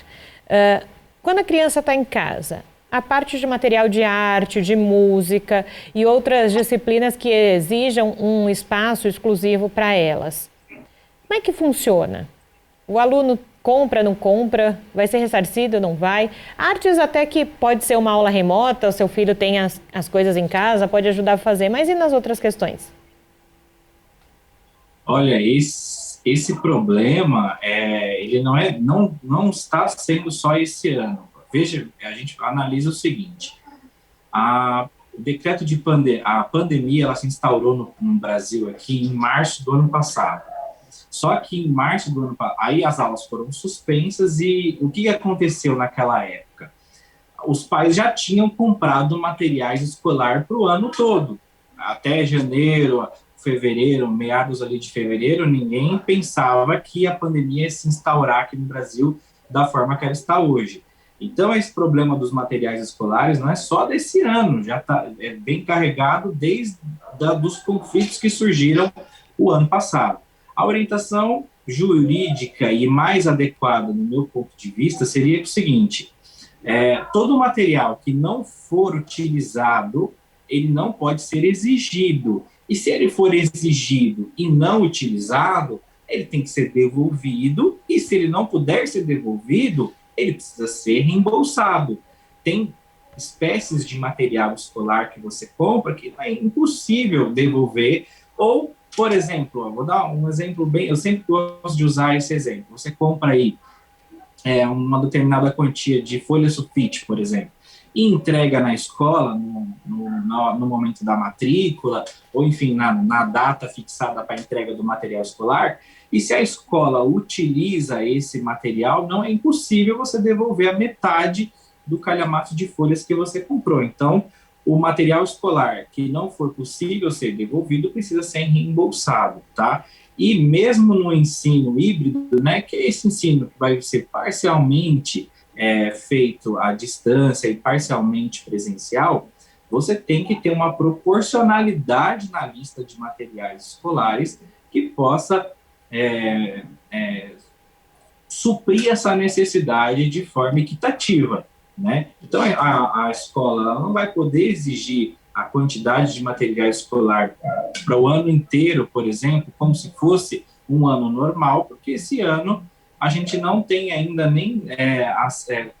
Quando a criança está em casa, a parte de material de arte, de música e outras disciplinas que exijam um espaço exclusivo para elas, como é que funciona? O aluno compra, não compra? Vai ser ressarcido, não vai? Artes até que pode ser uma aula remota, o seu filho tem as coisas em casa, pode ajudar a fazer, mas e nas outras questões? Olha, esse problema, ele não está sendo só esse ano. Veja, a gente analisa o seguinte, o decreto de a pandemia, ela se instaurou no Brasil aqui em março do ano passado. Só que em março do ano passado, aí as aulas foram suspensas e o que aconteceu naquela época? Os pais já tinham comprado materiais escolar para o ano todo. Até janeiro, fevereiro, meados ali de fevereiro, ninguém pensava que a pandemia ia se instaurar aqui no Brasil da forma que ela está hoje. Então, esse problema dos materiais escolares não é só desse ano, já está bem carregado desde dos conflitos que surgiram o ano passado. A orientação jurídica e mais adequada, no meu ponto de vista, seria o seguinte, todo material que não for utilizado, ele não pode ser exigido. E se ele for exigido e não utilizado, ele tem que ser devolvido, e se ele não puder ser devolvido, ele precisa ser reembolsado. Tem espécies de material escolar que você compra que é impossível devolver, ou, por exemplo, vou dar um exemplo eu sempre gosto de usar esse exemplo. Você compra aí uma determinada quantia de folha sulfite, por exemplo, e entrega na escola no momento da matrícula, ou enfim, na data fixada para a entrega do material escolar, e se a escola utiliza esse material, não é impossível você devolver a metade do calhamaço de folhas que você comprou. Então, o material escolar que não for possível ser devolvido precisa ser reembolsado, tá? E mesmo no ensino híbrido, né, que é esse ensino que vai ser parcialmente feito à distância e parcialmente presencial, você tem que ter uma proporcionalidade na lista de materiais escolares que possa suprir essa necessidade de forma equitativa, né? Então, a escola ela não vai poder exigir a quantidade de material escolar para o ano inteiro, por exemplo, como se fosse um ano normal, porque esse ano a gente não tem ainda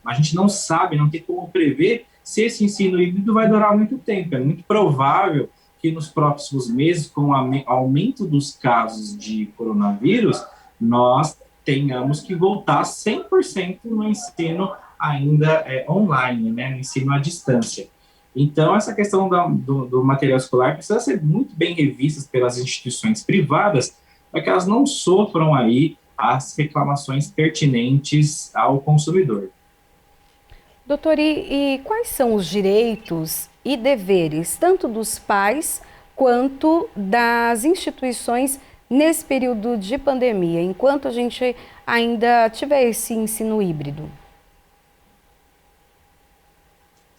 a gente não sabe, não tem como prever se esse ensino híbrido vai durar muito tempo. É muito provável que nos próximos meses, com o aumento dos casos de coronavírus, nós tenhamos que voltar 100% no ensino ainda online, né, no ensino à distância. Então, essa questão do material escolar precisa ser muito bem revista pelas instituições privadas para que elas não sofram aí as reclamações pertinentes ao consumidor. Doutor, e quais são os direitos e deveres, tanto dos pais quanto das instituições nesse período de pandemia, enquanto a gente ainda tiver esse ensino híbrido?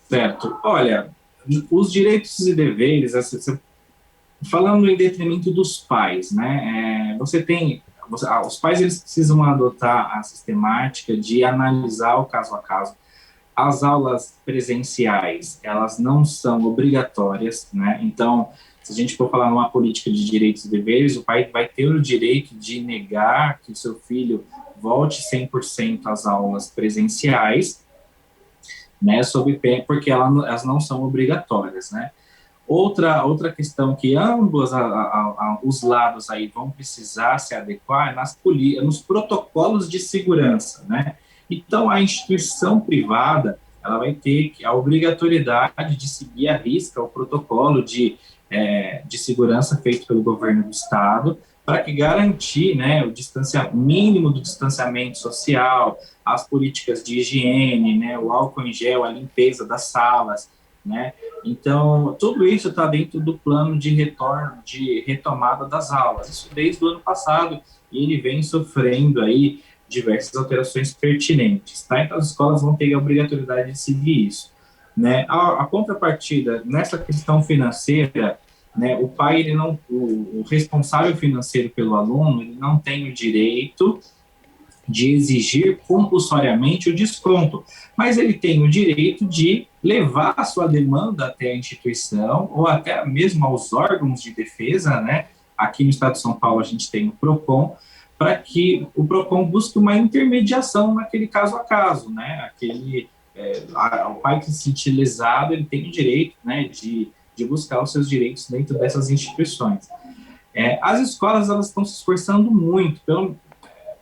Certo. Olha, os direitos e deveres, falando em detrimento dos pais, né? Os pais eles precisam adotar a sistemática de analisar o caso a caso. As aulas presenciais, elas não são obrigatórias, né? Então, se a gente for falar numa política de direitos e deveres, o pai vai ter o direito de negar que o seu filho volte 100% às aulas presenciais, né, porque elas não são obrigatórias, né? Outra questão que ambos os lados aí vão precisar se adequar é nos protocolos de segurança, né? Então, a instituição privada, ela vai ter a obrigatoriedade de seguir à risca o protocolo de segurança feito pelo governo do estado, para que garantir, né, o mínimo do distanciamento social, as políticas de higiene, né, o álcool em gel, a limpeza das salas, né? Então, tudo isso está dentro do plano de retomada das aulas. Isso desde o ano passado, e ele vem sofrendo aí diversas alterações pertinentes, tá? Então, as escolas vão ter a obrigatoriedade de seguir isso, né? A contrapartida, nessa questão financeira, né, o pai, o responsável financeiro pelo aluno, ele não tem o direito de exigir compulsoriamente o desconto, mas ele tem o direito de levar a sua demanda até a instituição ou até mesmo aos órgãos de defesa, né? Aqui no estado de São Paulo a gente tem o PROCON, para que o PROCON busque uma intermediação naquele caso a caso, né? O pai que se sentir lesado, ele tem o direito, né, de buscar os seus direitos dentro dessas instituições. As escolas, elas estão se esforçando muito, pelo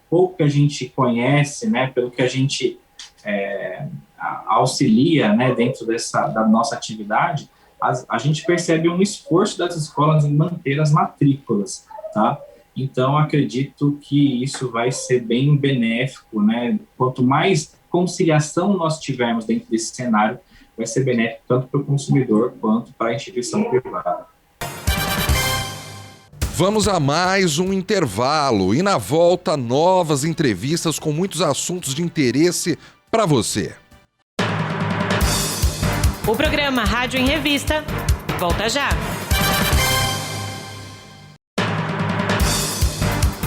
pouco que a gente conhece, né, pelo que a gente auxilia, né, dentro da nossa atividade, a gente percebe um esforço das escolas em manter as matrículas, tá? Então, acredito que isso vai ser bem benéfico, né? Quanto mais conciliação nós tivermos dentro desse cenário, vai ser benéfico tanto para o consumidor quanto para a instituição privada. Vamos a mais um intervalo e na volta novas entrevistas com muitos assuntos de interesse para você. O programa Rádio em Revista volta já.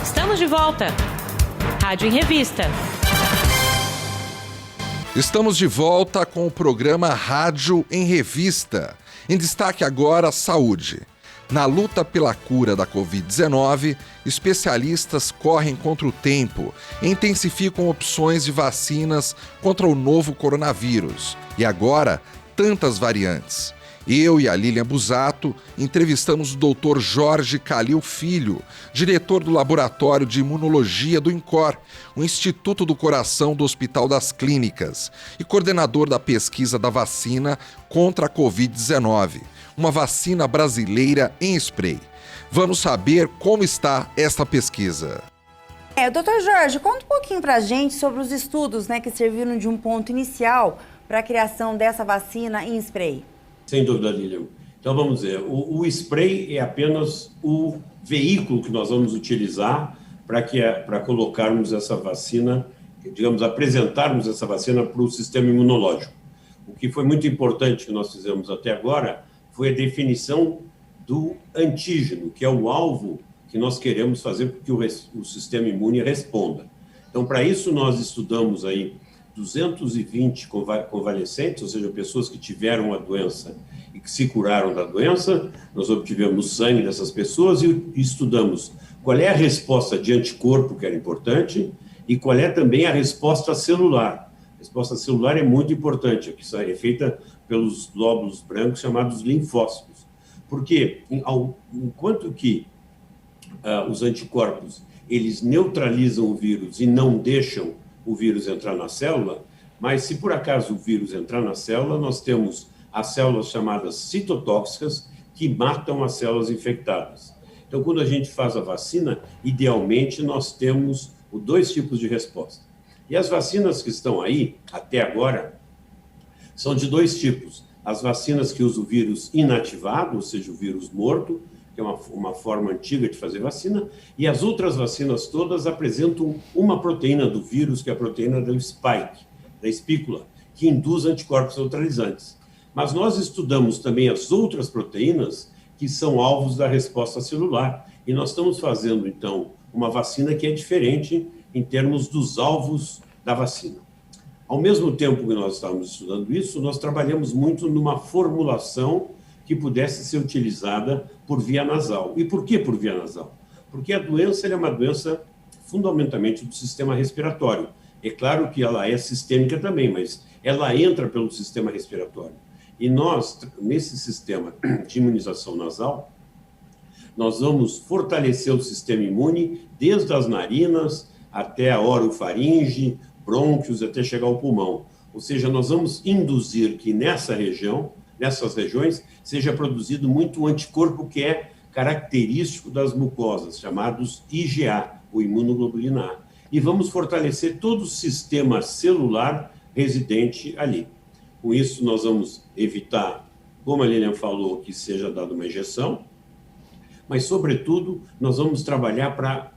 Estamos de volta. Rádio em Revista. Estamos de volta com o programa Rádio em Revista. Em destaque agora, saúde. Na luta pela cura da Covid-19, especialistas correm contra o tempo e intensificam opções de vacinas contra o novo coronavírus. E agora, tantas variantes. Eu e a Lilian Busato entrevistamos o Dr. Jorge Calil Filho, diretor do Laboratório de Imunologia do INCOR, o Instituto do Coração do Hospital das Clínicas, e coordenador da pesquisa da vacina contra a Covid-19, uma vacina brasileira em spray. Vamos saber como está esta pesquisa. Dr. Jorge, conta um pouquinho para a gente sobre os estudos, né, que serviram de um ponto inicial para a criação dessa vacina em spray. Sem dúvida, Lilian. Então, vamos dizer, o spray é apenas o veículo que nós vamos utilizar para colocarmos essa vacina digamos, apresentarmos essa vacina para o sistema imunológico. O que foi muito importante que nós fizemos até agora foi a definição do antígeno, que é o alvo que nós queremos fazer para que o sistema imune responda. Então, para isso, nós estudamos aí 220 convalescentes, ou seja, pessoas que tiveram a doença e que se curaram da doença. Nós obtivemos o sangue dessas pessoas e estudamos qual é a resposta de anticorpo, que era importante, e qual é também a resposta celular. A resposta celular é muito importante, que é feita pelos glóbulos brancos chamados linfócitos. Porque, enquanto que os anticorpos, eles neutralizam o vírus e não deixam o vírus entrar na célula, mas se por acaso o vírus entrar na célula, nós temos as células chamadas citotóxicas, que matam as células infectadas. Então, quando a gente faz a vacina, idealmente nós temos dois tipos de resposta. E as vacinas que estão aí, até agora, são de dois tipos. As vacinas que usam o vírus inativado, ou seja, o vírus morto, que é uma forma antiga de fazer vacina, e as outras vacinas todas apresentam uma proteína do vírus, que é a proteína do spike, da espícula, que induz anticorpos neutralizantes. Mas nós estudamos também as outras proteínas que são alvos da resposta celular, e nós estamos fazendo, então, uma vacina que é diferente em termos dos alvos da vacina. Ao mesmo tempo que nós estávamos estudando isso, nós trabalhamos muito numa formulação que pudesse ser utilizada por via nasal. E por que por via nasal? Porque a doença é uma doença fundamentalmente do sistema respiratório. É claro que ela é sistêmica também, mas ela entra pelo sistema respiratório. E nós, nesse sistema de imunização nasal, nós vamos fortalecer o sistema imune desde as narinas até a orofaringe, brônquios, até chegar ao pulmão. Ou seja, nós vamos induzir que nessas regiões, seja produzido muito anticorpo que é característico das mucosas, chamados IgA, o imunoglobulina A. E vamos fortalecer todo o sistema celular residente ali. Com isso, nós vamos evitar, como a Lilian falou, que seja dada uma injeção, mas, sobretudo, nós vamos trabalhar para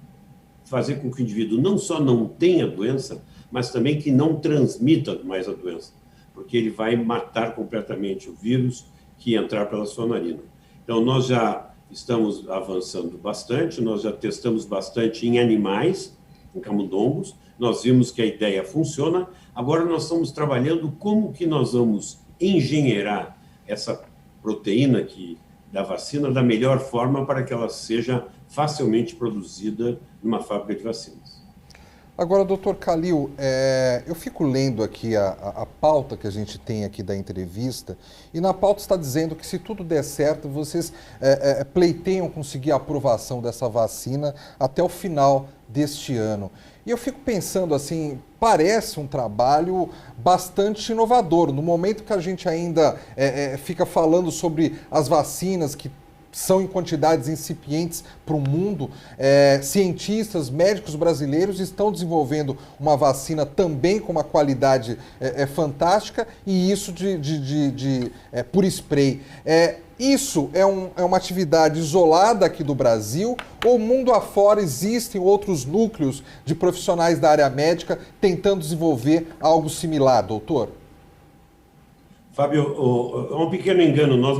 fazer com que o indivíduo não só não tenha doença, mas também que não transmita mais a doença, porque ele vai matar completamente o vírus que entrar pela sua narina. Então, nós já estamos avançando bastante, nós já testamos bastante em animais, em camundongos, nós vimos que a ideia funciona, agora nós estamos trabalhando como que nós vamos engenheirar essa proteína da vacina da melhor forma para que ela seja facilmente produzida numa fábrica de vacinas. Agora, doutor Kalil, eu fico lendo aqui a pauta que a gente tem aqui da entrevista, e na pauta está dizendo que se tudo der certo, vocês pleiteiam conseguir a aprovação dessa vacina até o final deste ano. E eu fico pensando assim, parece um trabalho bastante inovador, no momento que a gente ainda fica falando sobre as vacinas que são em quantidades incipientes para o mundo, cientistas, médicos brasileiros estão desenvolvendo uma vacina também com uma qualidade fantástica, e isso por spray. Isso é uma atividade isolada aqui do Brasil, ou mundo afora existem outros núcleos de profissionais da área médica tentando desenvolver algo similar, doutor? Fábio, é um pequeno engano, nós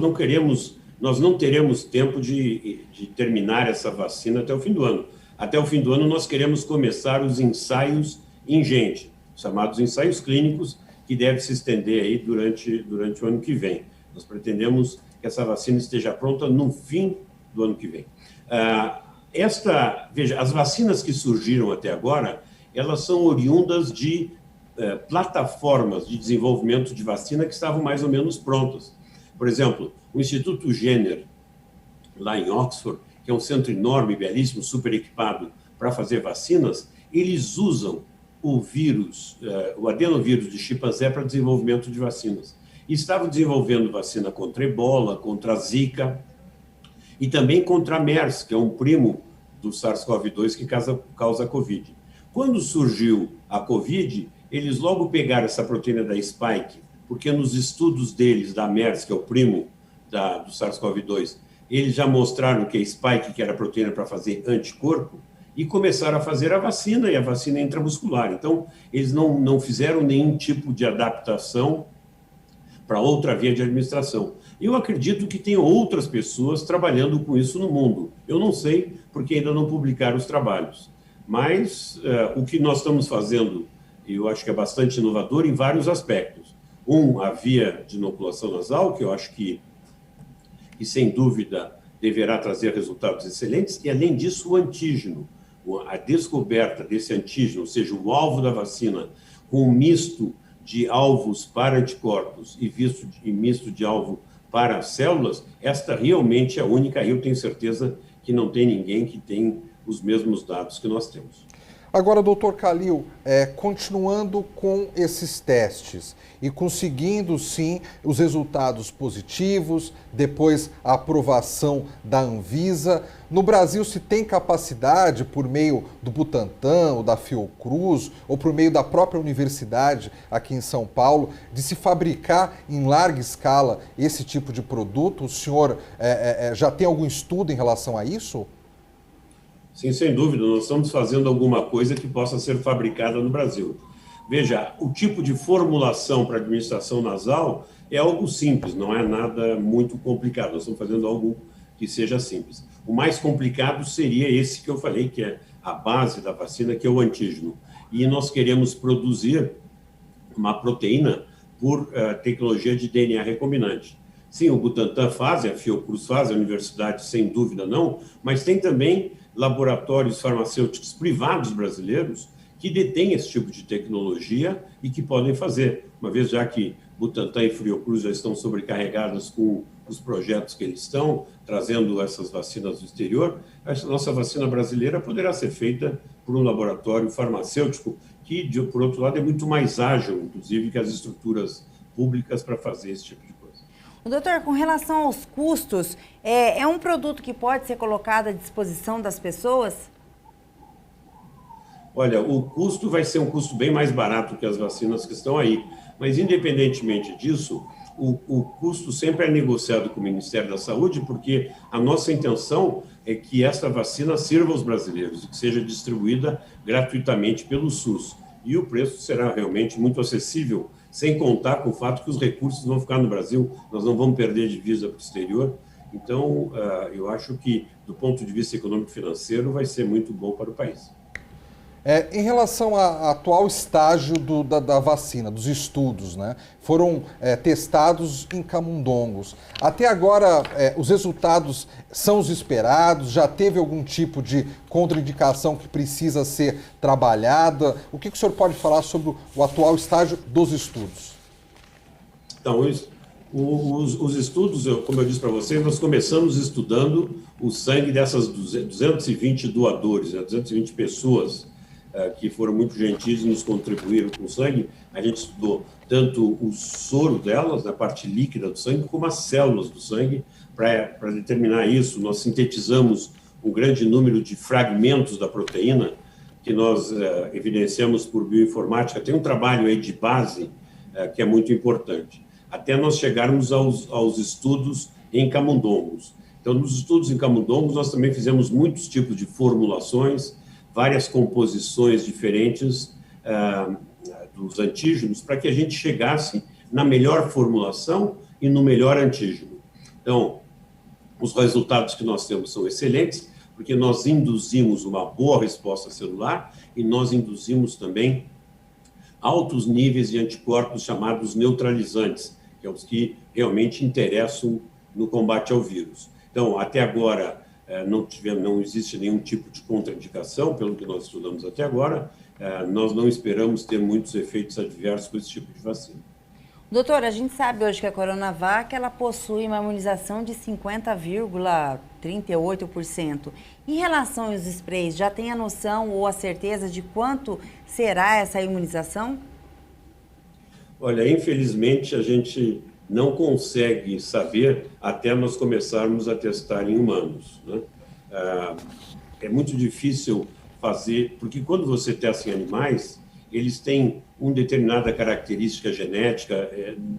não teremos tempo de terminar essa vacina até o fim do ano. Até o fim do ano, nós queremos começar os ensaios em gente, chamados ensaios clínicos, que devem se estender aí durante o ano que vem. Nós pretendemos que essa vacina esteja pronta no fim do ano que vem. Veja, as vacinas que surgiram até agora, elas são oriundas de plataformas de desenvolvimento de vacina que estavam mais ou menos prontas. Por exemplo, o Instituto Jenner, lá em Oxford, que é um centro enorme, belíssimo, super equipado para fazer vacinas, eles usam o vírus, o adenovírus de chimpanzé para desenvolvimento de vacinas. E estavam desenvolvendo vacina contra ebola, contra a zika e também contra a MERS, que é um primo do SARS-CoV-2 que causa Covid. Quando surgiu a Covid, eles logo pegaram essa proteína da spike, porque nos estudos deles, da MERS, que é o primo do SARS-CoV-2, eles já mostraram que a spike, que era a proteína para fazer anticorpo, e começaram a fazer a vacina, e a vacina intramuscular. Então, eles não fizeram nenhum tipo de adaptação para outra via de administração. Eu acredito que tem outras pessoas trabalhando com isso no mundo. Eu não sei, porque ainda não publicaram os trabalhos. Mas o que nós estamos fazendo, eu acho que é bastante inovador em vários aspectos. A via de inoculação nasal, que eu acho que sem dúvida deverá trazer resultados excelentes, e além disso o antígeno, a descoberta desse antígeno, ou seja, o alvo da vacina, com um misto de alvos para anticorpos e misto de alvo para células, esta realmente é a única, eu tenho certeza que não tem ninguém que tem os mesmos dados que nós temos. Agora, doutor Kalil, continuando com esses testes e conseguindo, sim, os resultados positivos, depois a aprovação da Anvisa, no Brasil se tem capacidade, por meio do Butantan, ou da Fiocruz, ou por meio da própria universidade aqui em São Paulo, de se fabricar em larga escala esse tipo de produto? O senhor já tem algum estudo em relação a isso? Sim, sem dúvida, nós estamos fazendo alguma coisa que possa ser fabricada no Brasil. Veja, o tipo de formulação para administração nasal é algo simples, não é nada muito complicado, nós estamos fazendo algo que seja simples. O mais complicado seria esse que eu falei, que é a base da vacina, que é o antígeno. E nós queremos produzir uma proteína por tecnologia de DNA recombinante. Sim, o Butantan faz, a Fiocruz faz, a universidade sem dúvida não, mas tem também laboratórios farmacêuticos privados brasileiros que detêm esse tipo de tecnologia e que podem fazer, uma vez já que Butantan e Fiocruz já estão sobrecarregadas com os projetos que eles estão, trazendo essas vacinas do exterior, essa nossa vacina brasileira poderá ser feita por um laboratório farmacêutico que, por outro lado, é muito mais ágil, inclusive, que as estruturas públicas para fazer esse tipo de coisa. Doutor, com relação aos custos, é um produto que pode ser colocado à disposição das pessoas? Olha, o custo vai ser um custo bem mais barato que as vacinas que estão aí, mas independentemente disso, o custo sempre é negociado com o Ministério da Saúde, porque a nossa intenção é que essa vacina sirva aos brasileiros e que seja distribuída gratuitamente pelo SUS. E o preço será realmente muito acessível, sem contar com o fato que os recursos vão ficar no Brasil, nós não vamos perder divisa para o exterior. Então, eu acho que, do ponto de vista econômico-financeiro, vai ser muito bom para o país. Em relação ao atual estágio da vacina, dos estudos, né? Foram testados em camundongos. Até agora, os resultados são os esperados? Já teve algum tipo de contraindicação que precisa ser trabalhada? O que o senhor pode falar sobre o atual estágio dos estudos? Então, os estudos, como eu disse para vocês, nós começamos estudando o sangue dessas 220 doadores, 220 pessoas que foram muito gentis e nos contribuíram com o sangue. A gente estudou tanto o soro delas, a parte líquida do sangue, como as células do sangue. Para determinar isso, nós sintetizamos um grande número de fragmentos da proteína que nós evidenciamos por bioinformática. Tem um trabalho aí de base que é muito importante, até nós chegarmos aos estudos em camundongos. Então, nos estudos em camundongos, nós também fizemos muitos tipos de formulações, várias composições diferentes dos antígenos, para que a gente chegasse na melhor formulação e no melhor antígeno. Então, os resultados que nós temos são excelentes, porque nós induzimos uma boa resposta celular e nós induzimos também altos níveis de anticorpos chamados neutralizantes, que é os que realmente interessam no combate ao vírus. Então, até agora, não existe nenhum tipo de contraindicação, pelo que nós estudamos até agora. Nós não esperamos ter muitos efeitos adversos com esse tipo de vacina. Doutor, a gente sabe hoje que a Coronavac ela possui uma imunização de 50,38%. Em relação aos sprays, já tem a noção ou a certeza de quanto será essa imunização? Olha, infelizmente a gente não consegue saber até nós começarmos a testar em humanos, né? É muito difícil fazer, porque quando você testa em animais, eles têm uma determinada característica genética,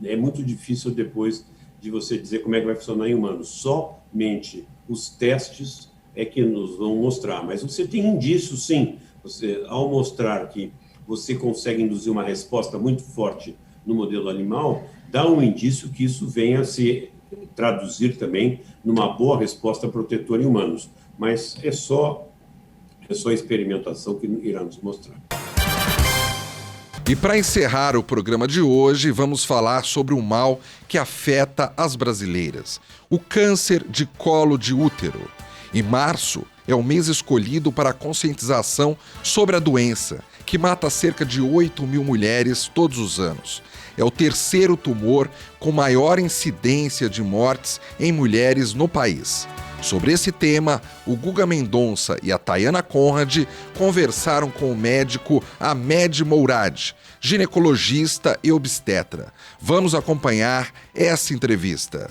é muito difícil depois de você dizer como é que vai funcionar em humanos. Somente os testes é que nos vão mostrar. Mas você tem indícios, sim. Você, ao mostrar que você consegue induzir uma resposta muito forte no modelo animal, dá um indício que isso venha a se traduzir também numa boa resposta protetora em humanos. Mas é só a experimentação que irá nos mostrar. E para encerrar o programa de hoje, vamos falar sobre um mal que afeta as brasileiras: o câncer de colo de útero. E março é o mês escolhido para a conscientização sobre a doença, que mata cerca de 8 mil mulheres todos os anos. É o terceiro tumor com maior incidência de mortes em mulheres no país. Sobre esse tema, o Guga Mendonça e a Tayana Conrad conversaram com o médico Ahmed Mourad, ginecologista e obstetra. Vamos acompanhar essa entrevista.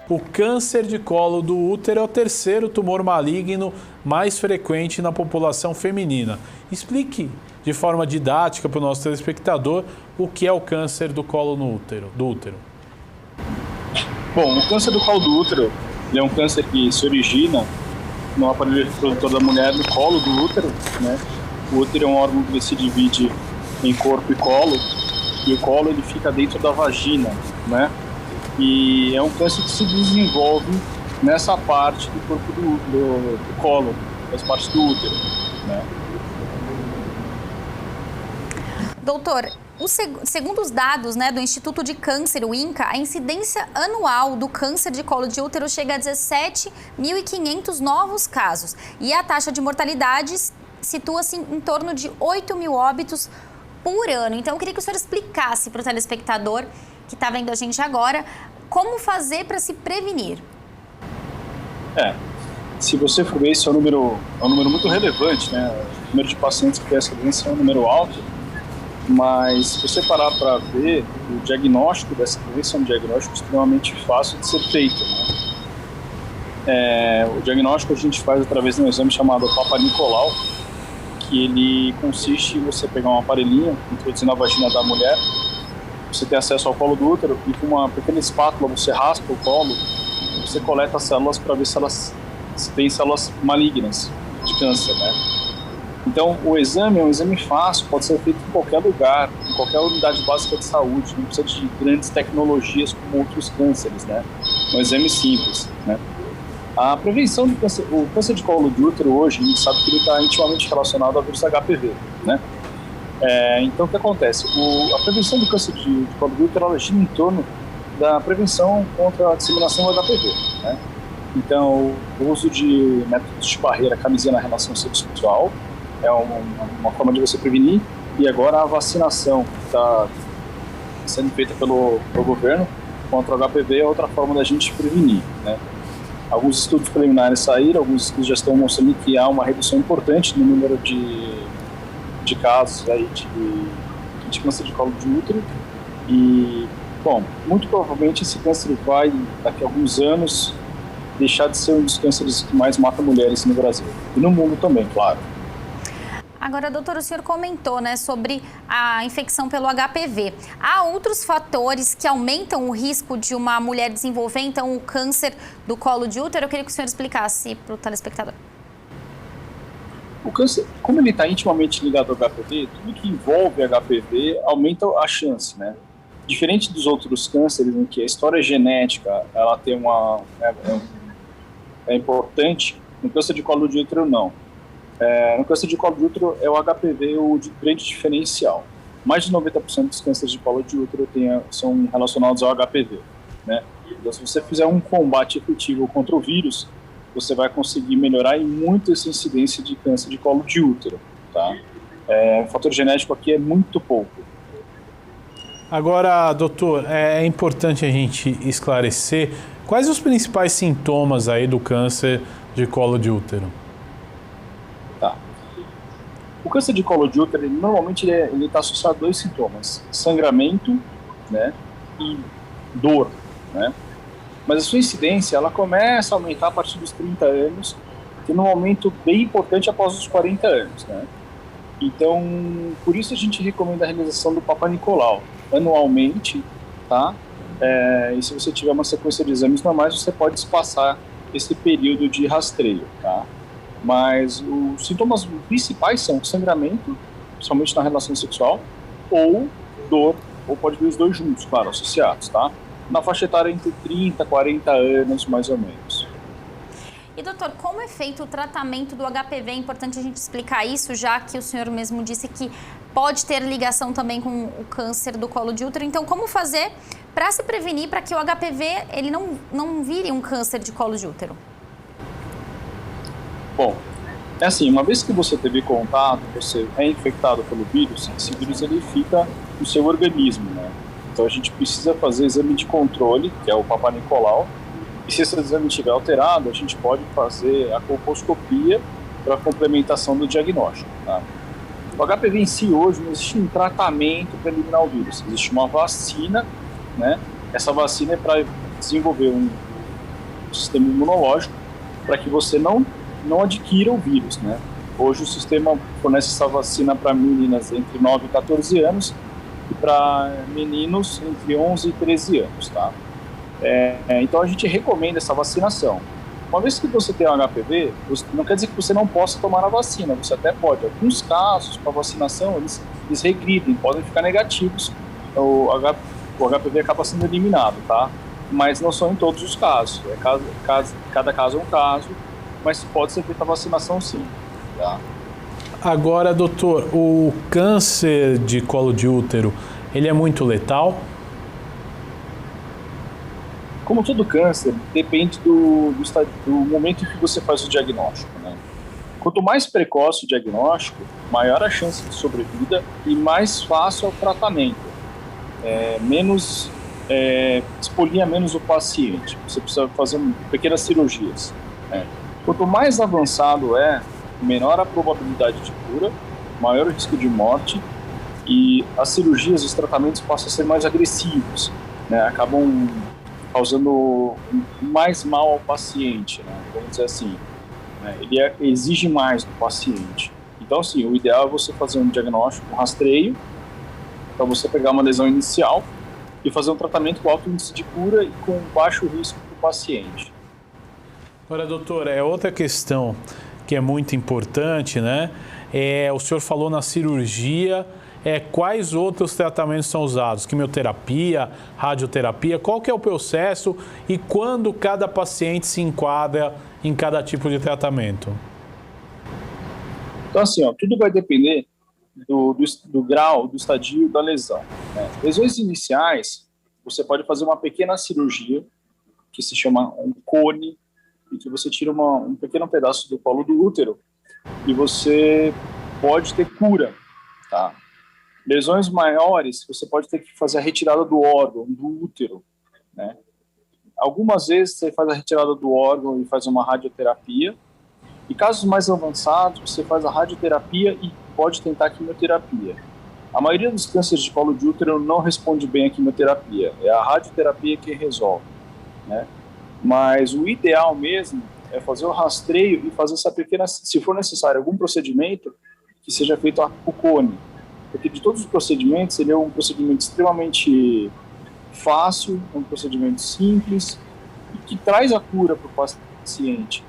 O câncer de colo do útero é o terceiro tumor maligno mais frequente na população feminina. Explique de forma didática para o nosso telespectador o que é o câncer do colo do útero. Bom, o câncer do colo do útero é um câncer que se origina no aparelho reprodutor da mulher, no colo do útero, né? O útero é um órgão que se divide em corpo e colo, e o colo ele fica dentro da vagina, né? E é um câncer que se desenvolve nessa parte do corpo do colo, das partes do útero, né? Doutor, segundo os dados, né, do Instituto de Câncer, o INCA, a incidência anual do câncer de colo de útero chega a 17.500 novos casos. E a taxa de mortalidade situa-se em torno de 8 mil óbitos por ano. Então, eu queria que o senhor explicasse para o telespectador que está vendo a gente agora como fazer para se prevenir. Se você for ver, esse é um número muito relevante, né? O número de pacientes que tem essa doença é um número alto. Mas se você parar para ver, o diagnóstico dessa doença é um diagnóstico extremamente fácil de ser feito, né? O diagnóstico a gente faz através de um exame chamado Papa Nicolau, que ele consiste em você pegar um aparelhinho, introduzir na vagina da mulher, você tem acesso ao colo do útero e com uma pequena espátula você raspa o colo, você coleta as células para ver se tem células malignas de câncer, né? Então, o exame é um exame fácil, pode ser feito em qualquer lugar, em qualquer unidade básica de saúde, não precisa de grandes tecnologias como outros cânceres, né? Um exame simples, né? A prevenção do câncer, o câncer de colo de útero hoje, a gente sabe que ele está intimamente relacionado ao vírus HPV, né? Então, o que acontece? A prevenção do câncer de colo de útero, ela gira em torno da prevenção contra a disseminação do HPV, né? Então, o uso de métodos de barreira, camisinha na relação sexual, é uma forma de você prevenir, e agora a vacinação está sendo feita pelo governo contra o HPV é outra forma da gente prevenir, né? Alguns estudos preliminares saíram, alguns estudos já estão mostrando que há uma redução importante no número de casos aí de câncer de colo de útero, e, bom, muito provavelmente esse câncer vai, daqui a alguns anos, deixar de ser um dos cânceres que mais mata mulheres no Brasil, e no mundo também, claro. Agora, doutor, o senhor comentou, né, sobre a infecção pelo HPV. Há outros fatores que aumentam o risco de uma mulher desenvolver, então, o câncer do colo de útero? Eu queria que o senhor explicasse para o telespectador. O câncer, como ele está intimamente ligado ao HPV, tudo que envolve HPV aumenta a chance, né? Diferente dos outros cânceres, em que a história genética ela tem é importante, no câncer de colo de útero não. No câncer de colo de útero é o HPV o grande diferencial. Mais de 90% dos cânceres de colo de útero são relacionados ao HPV, né? Então, se você fizer um combate efetivo contra o vírus, você vai conseguir melhorar em muito essa incidência de câncer de colo de útero, tá? O fator genético aqui é muito pouco. Agora, doutor, é importante a gente esclarecer quais os principais sintomas aí do câncer de colo de útero. Tá. O câncer de colo de útero, normalmente ele está associado a 2 sintomas: sangramento, né, e dor, né? Mas a sua incidência, ela começa a aumentar a partir dos 30 anos, tem um aumento bem importante após os 40 anos, né? Então, por isso a gente recomenda a realização do Papa Nicolau anualmente, tá? E se você tiver uma sequência de exames normais, você pode espaçar esse período de rastreio, tá? Mas os sintomas principais são sangramento, principalmente na relação sexual, ou dor, ou pode vir os dois juntos, claro, associados, tá? Na faixa etária entre 30 e 40 anos, mais ou menos. E doutor, como é feito o tratamento do HPV? É importante a gente explicar isso, já que o senhor mesmo disse que pode ter ligação também com o câncer do colo de útero. Então, como fazer para se prevenir para que o HPV ele não vire um câncer de colo de útero? Bom, é assim, uma vez que você teve contato, você é infectado pelo vírus, esse vírus ele fica no seu organismo, né? Então a gente precisa fazer exame de controle, que é o Papa Nicolau, e se esse exame estiver alterado, a gente pode fazer a colposcopia para complementação do diagnóstico, tá? O HPV em si hoje não existe um tratamento para eliminar o vírus, existe uma vacina, né? Essa vacina é para desenvolver um sistema imunológico para que você não adquira o vírus, né? Hoje o sistema fornece essa vacina para meninas entre 9 e 14 anos e para meninos entre 11 e 13 anos, tá? Então a gente recomenda essa vacinação. Uma vez que você tem um HPV, não quer dizer que você não possa tomar a vacina, você até pode. Alguns casos, para vacinação, eles regridem, podem ficar negativos, o HPV acaba sendo eliminado, tá? Mas não são em todos os casos, cada caso é um caso, mas pode ser feita a vacinação sim, tá? Agora, doutor, o câncer de colo de útero, ele é muito letal? Como todo câncer, depende do momento em que você faz o diagnóstico, né? Quanto mais precoce o diagnóstico, maior a chance de sobrevida e mais fácil é o tratamento. Expolia menos o paciente. Você precisa fazer pequenas cirurgias, né? Quanto mais avançado menor a probabilidade de cura, maior o risco de morte e as cirurgias, os tratamentos passam a ser mais agressivos, né? Acabam causando mais mal ao paciente, né? Vamos dizer assim, né? Ele exige mais do paciente. Então, sim, o ideal é você fazer um diagnóstico, um rastreio, para você pegar uma lesão inicial e fazer um tratamento com alto índice de cura e com baixo risco para o paciente. Agora, doutor, outra questão que é muito importante, né? O senhor falou na cirurgia, quais outros tratamentos são usados? Quimioterapia, radioterapia, qual que é o processo e quando cada paciente se enquadra em cada tipo de tratamento? Então, assim, tudo vai depender do grau, do estadio da lesão, né? Lesões iniciais, você pode fazer uma pequena cirurgia, que se chama um cone, em que você tira um pequeno pedaço do colo do útero e você pode ter cura, tá? Lesões maiores, você pode ter que fazer a retirada do órgão, do útero, né? Algumas vezes você faz a retirada do órgão e faz uma radioterapia. E casos mais avançados, você faz a radioterapia e pode tentar a quimioterapia. A maioria dos cânceres de colo de útero não responde bem à quimioterapia. É a radioterapia que resolve, né? Mas o ideal mesmo é fazer o rastreio e fazer essa pequena, se for necessário, algum procedimento que seja feito o cone. Porque de todos os procedimentos, ele é um procedimento extremamente fácil, um procedimento simples e que traz a cura para o paciente.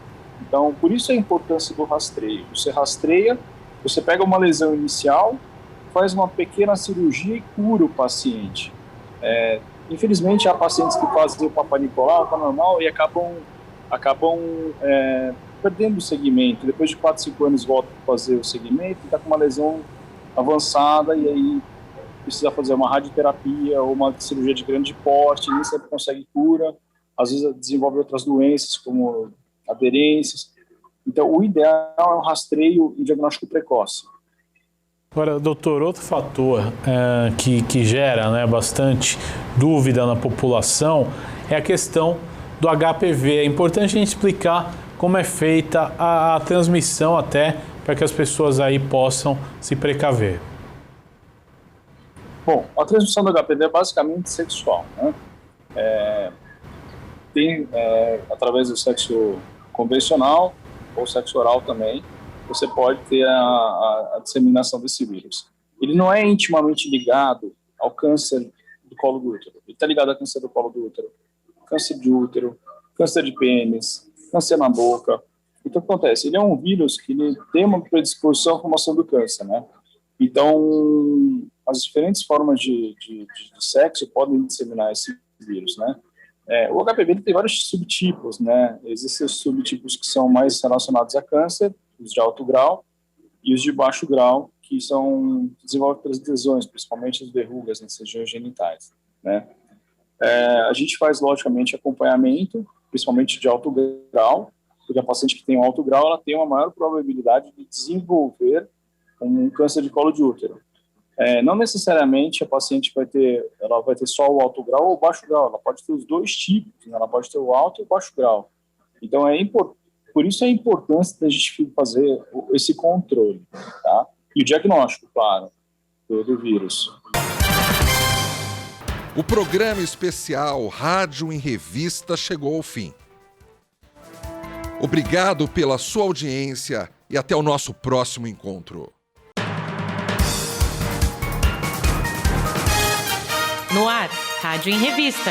Então, por isso a importância do rastreio. Você rastreia, você pega uma lesão inicial, faz uma pequena cirurgia e cura o paciente. Infelizmente, há pacientes que fazem o Papa Nicolau, tá normal, e acabam perdendo o segmento. Depois de 4, 5 anos volta para fazer o segmento e está com uma lesão avançada e aí precisa fazer uma radioterapia ou uma cirurgia de grande porte, nem sempre consegue cura, às vezes desenvolve outras doenças como aderências. Então, o ideal é o rastreio e diagnóstico precoce. Agora, doutor, outro fator que gera, né, bastante dúvida na população é a questão do HPV. É importante a gente explicar como é feita a transmissão até para que as pessoas aí possam se precaver. Bom, a transmissão do HPV é basicamente sexual, né? Tem através do sexo convencional ou sexo oral também, você pode ter a disseminação desse vírus. Ele não é intimamente ligado ao câncer do colo do útero. Ele está ligado ao câncer do colo do útero, câncer de útero, câncer de pênis, câncer na boca. Então, o que acontece? Ele é um vírus que ele tem uma predisposição à formação do câncer, né? Então, as diferentes formas de sexo podem disseminar esse vírus, né? O HPV ele tem vários subtipos, né? Existem os subtipos que são mais relacionados a câncer, os de alto grau, e os de baixo grau, que são desenvolvidos pelas lesões, principalmente as verrugas nas regiões genitais, né? A gente faz, logicamente, acompanhamento, principalmente de alto grau, porque a paciente que tem um alto grau, ela tem uma maior probabilidade de desenvolver um câncer de colo de útero. Não necessariamente a paciente vai ter só o alto grau ou o baixo grau, ela pode ter os dois tipos, né? Ela pode ter o alto e o baixo grau. Então, por isso a importância da gente fazer esse controle, tá? E o diagnóstico, claro, do vírus. O programa especial Rádio em Revista chegou ao fim. Obrigado pela sua audiência e até o nosso próximo encontro. No ar, Rádio em Revista.